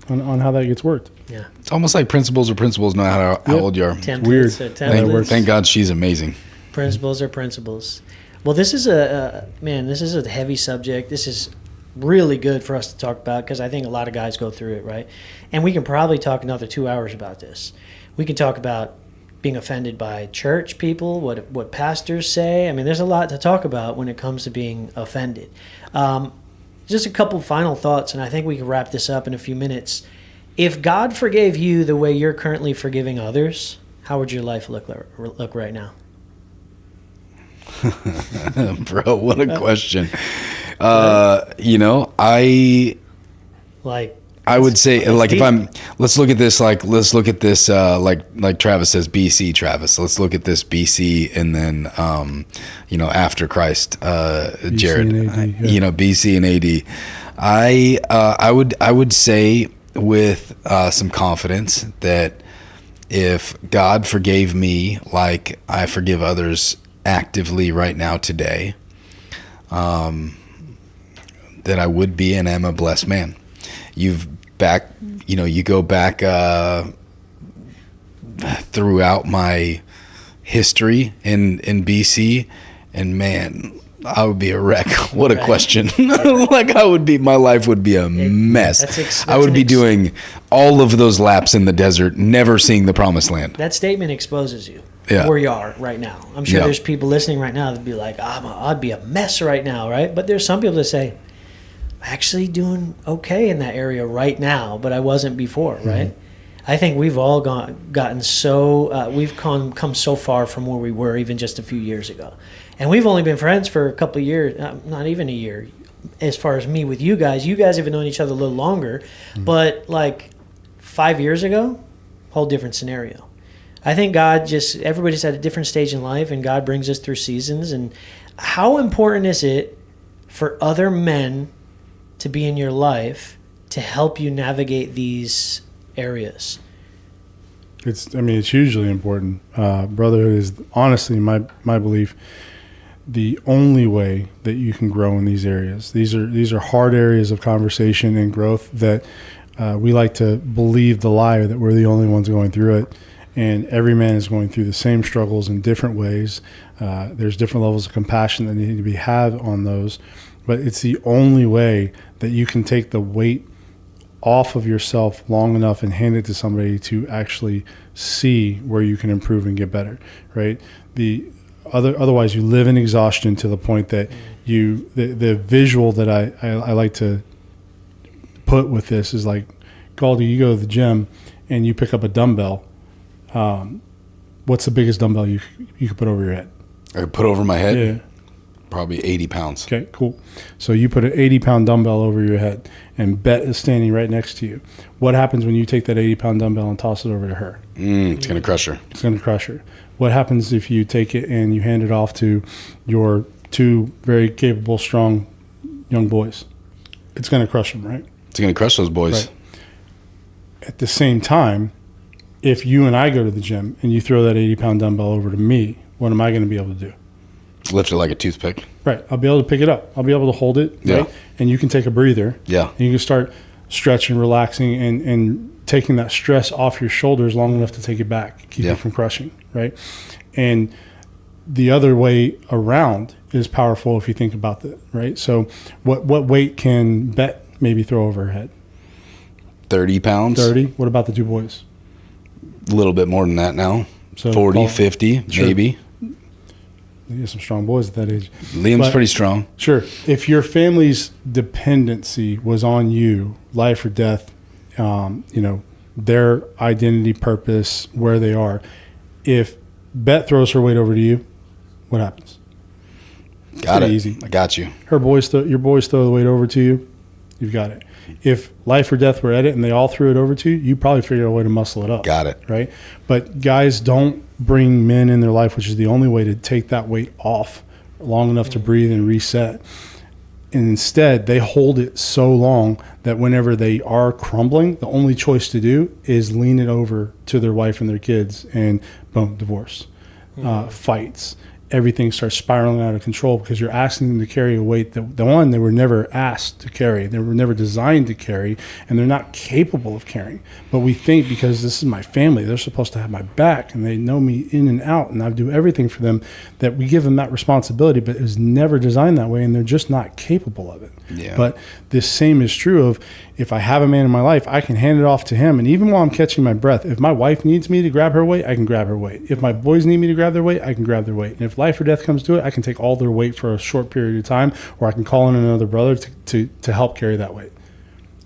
on how that gets worked. Yeah, it's almost like principles are principles, no matter how old you are. Templates weird. Are templates. Thank God she's amazing. Principles are principles. Well, this is this is a heavy subject. This is really good for us to talk about because I think a lot of guys go through it, right? And we can probably talk another 2 hours about this. We can talk about being offended by church people, what pastors say. I mean, there's a lot to talk about when it comes to being offended. Just a couple final thoughts, and I think we can wrap this up in a few minutes. If God forgave you the way you're currently forgiving others, how would your life look right now? Bro, what a question. You know, like I would say, That's like, deep. let's look at this, like Travis says, BC, Travis. Let's look at this BC and then, after Christ, Jared, and AD, yeah. BC and AD. I would say with some confidence that if God forgave me like I forgive others actively right now today, that I would be and am a blessed man. You go back throughout my history in BC, and man, I would be a wreck. What a question. My life would be a mess. I would be doing all of those laps in the desert, never seeing the promised land. That statement exposes you. Yeah. Where you are right now. I'm sure Yeah. there's people listening right now that'd be like, I'd be a mess right now, right? But there's some people that say, I'm actually doing okay in that area right now, but I wasn't before, right? I think we've all gotten so, we've come so far from where we were even just a few years ago. And we've only been friends for a couple of years, not even a year, as far as me with you guys. You guys have known each other a little longer, but like 5 years ago, whole different scenario. I think everybody's at a different stage in life, and God brings us through seasons. And how important is it for other men to be in your life to help you navigate these areas? It's hugely important. Brotherhood is honestly, my belief, the only way that you can grow in these areas. These are hard areas of conversation and growth that we like to believe the lie that we're the only ones going through it. And every man is going through the same struggles in different ways. There's different levels of compassion that need to be had on those. But it's the only way that you can take the weight off of yourself long enough and hand it to somebody to actually see where you can improve and get better, right? Otherwise, you live in exhaustion to the point that the visual that I like to put with this is like, Galdi, you go to the gym and you pick up a dumbbell. What's the biggest dumbbell you could put over your head? I put over my head? Yeah. Probably 80 pounds. Okay, cool. So you put an 80-pound dumbbell over your head, and Bet is standing right next to you. What happens when you take that 80-pound dumbbell and toss it over to her? It's going to crush her. It's going to crush her. What happens if you take it and you hand it off to your two very capable, strong young boys? It's going to crush them, right? It's going to crush those boys. Right. At the same time, if you and I go to the gym and you throw that 80-pound dumbbell over to me, what am I going to be able to do? Lift it like a toothpick. Right. I'll be able to pick it up. I'll be able to hold it. Yeah. Right? And you can take a breather. Yeah. And you can start stretching, relaxing, and taking that stress off your shoulders long enough to take it back, keep it from crushing. Right. And the other way around is powerful if you think about that. Right. So what weight can Bet maybe throw over her head? 30 pounds. 30. What about the two boys? A little bit more than that now. So 40, 50, sure. maybe. You get some strong boys at that age. Liam's pretty strong. Sure. If your family's dependency was on you, life or death, their identity, purpose, where they are, if Bet throws her weight over to you, what happens? Got it. Easy. I got you. Your boys throw the weight over to you, you've got it. If life or death were at it and they all threw it over to you, you probably figure out a way to muscle it up. Got it. Right? But guys don't bring men in their life, which is the only way to take that weight off long enough to breathe and reset. And instead, they hold it so long that whenever they are crumbling, the only choice to do is lean it over to their wife and their kids, and boom, divorce, fights. Everything starts spiraling out of control because you're asking them to carry a weight that they were never asked to carry. They were never designed to carry, and they're not capable of carrying. But we think because this is my family, they're supposed to have my back, and they know me in and out, and I do everything for them, that we give them that responsibility, but it was never designed that way, and they're just not capable of it. Yeah. But this same is true of if I have a man in my life, I can hand it off to him. And even while I'm catching my breath, if my wife needs me to grab her weight, I can grab her weight. If my boys need me to grab their weight, I can grab their weight. And if life or death comes to it, I can take all their weight for a short period of time, or I can call in another brother to help carry that weight.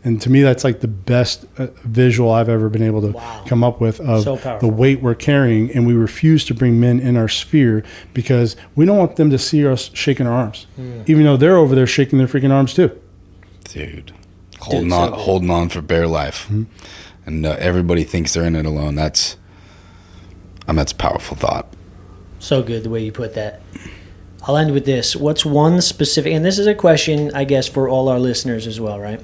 And to me, that's like the best visual I've ever been able to come up with of the weight we're carrying. And we refuse to bring men in our sphere because we don't want them to see us shaking our arms, even though they're over there shaking their freaking arms too. Dude. holding on for bare life. Mm-hmm. And everybody thinks they're in it alone. That's a powerful thought. So good the way you put that. I'll end with this. What's one specific, and this is a question, I guess, for all our listeners as well, right?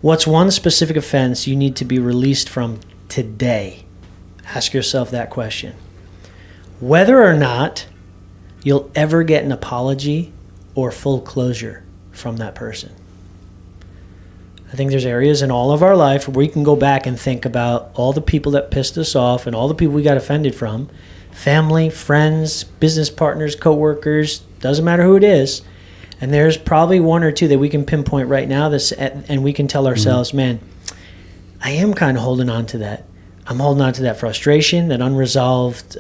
What's one specific offense you need to be released from today? Ask yourself that question. Whether or not you'll ever get an apology or full closure from that person. I think there's areas in all of our life where we can go back and think about all the people that pissed us off and all the people we got offended from. Family, friends, business partners, coworkers, doesn't matter who it is. And there's probably one or two that we can pinpoint right now and we can tell ourselves, man, I am kind of holding on to that. I'm holding on to that frustration, that unresolved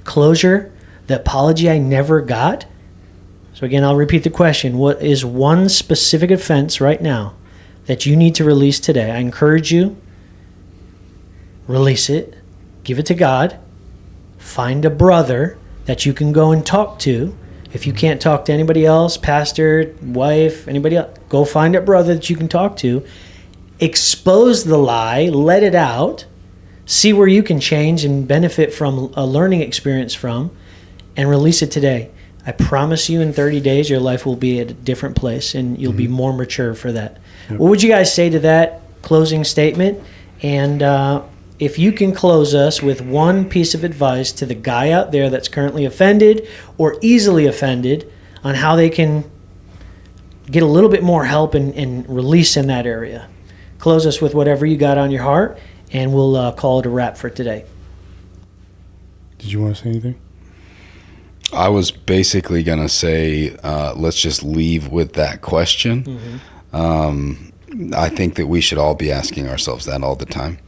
closure, the apology I never got. So again, I'll repeat the question. What is one specific offense right now that you need to release today? I encourage you, release it, give it to God, find a brother that you can go and talk to. If you can't talk to anybody else, pastor, wife, anybody else, go find a brother that you can talk to. Expose the lie, let it out, see where you can change and benefit from a learning experience from, and release it today. I promise you in 30 days your life will be at a different place and you'll be more mature for that. Yep. What would you guys say to that closing statement? And if you can close us with one piece of advice to the guy out there that's currently offended or easily offended on how they can get a little bit more help and release in that area. Close us with whatever you got on your heart, and we'll call it a wrap for today. Did you want to say anything? I was basically going to say, let's just leave with that question. Mm-hmm. I think that we should all be asking ourselves that all the time.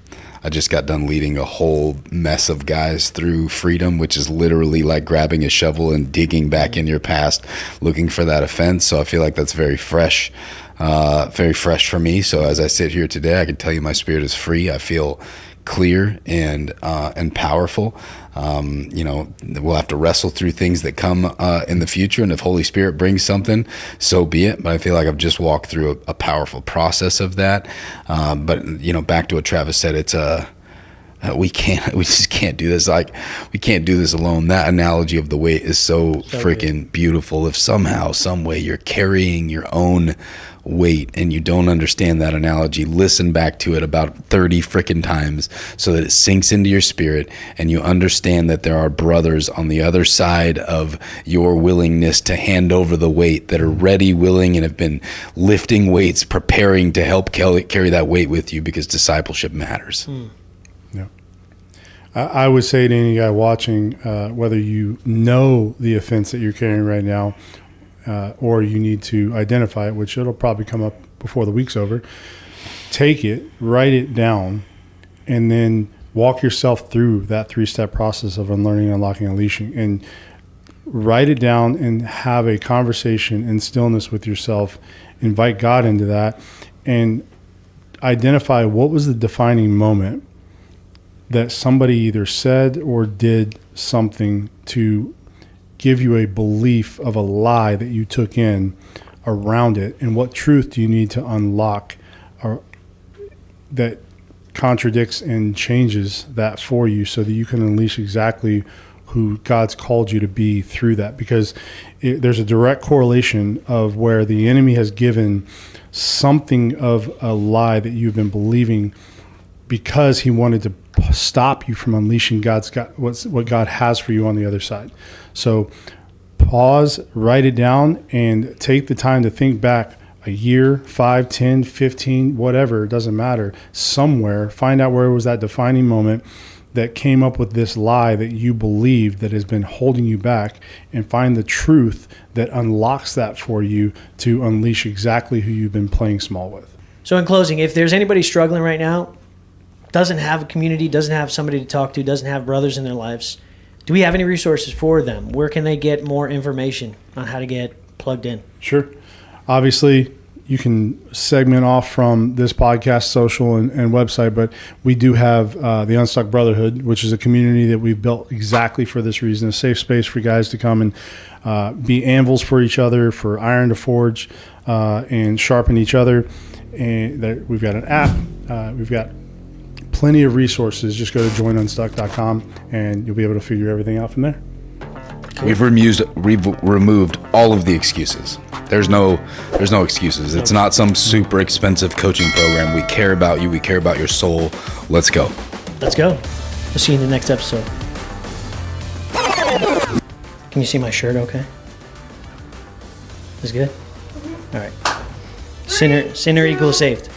I just got done leading a whole mess of guys through freedom, which is literally like grabbing a shovel and digging back in your past, looking for that offense. So I feel like that's very fresh for me. So as I sit here today, I can tell you my spirit is free. I feel clear and powerful. We'll have to wrestle through things that come in the future, and if Holy Spirit brings something, so be it. But I feel like I've just walked through a powerful process of that. But back to what Travis said, it's we just can't do this. Like, we can't do this alone. That analogy of the weight is so freaking beautiful. If somehow, some way you're carrying your own weight and you don't understand that analogy, listen back to it about 30 freaking times so that it sinks into your spirit and you understand that there are brothers on the other side of your willingness to hand over the weight that are ready, willing, and have been lifting weights, preparing to help carry that weight with you, because discipleship matters. Yeah. I would say to any guy watching, whether you know the offense that you're carrying right now, or you need to identify it, which it'll probably come up before the week's over, take it, write it down, and then walk yourself through that 3-step process of unlearning, unlocking, unleashing, and write it down and have a conversation in stillness with yourself. Invite God into that and identify what was the defining moment that somebody either said or did something to give you a belief of a lie that you took in around it, and what truth do you need to unlock or that contradicts and changes that for you so that you can unleash exactly who God's called you to be through that. Because there's a direct correlation of where the enemy has given something of a lie that you've been believing because he wanted to stop you from unleashing what God has for you on the other side. So pause, write it down, and take the time to think back a year, 5, 10, 15, whatever, it doesn't matter. Somewhere, find out where was that defining moment that came up with this lie that you believed that has been holding you back, and find the truth that unlocks that for you to unleash exactly who you've been playing small with. So in closing, if there's anybody struggling right now, doesn't have a community, doesn't have somebody to talk to, doesn't have brothers in their lives, do we have any resources for them? Where can they get more information on how to get plugged in? Sure. Obviously, you can segment off from this podcast, social, and website, but we do have the Unstuck Brotherhood, which is a community that we've built exactly for this reason, a safe space for guys to come and be anvils for each other, for iron to forge and sharpen each other. And we've got an app. We've got plenty of resources. Just go to joinunstuck.com and you'll be able to figure everything out from there. We've removed all of the excuses. There's no excuses. It's not some super expensive coaching program. We care about you. We care about your soul. Let's go. Let's go. We'll see you in the next episode. Can you see my shirt okay? Is good? All right. Sinner equals saved.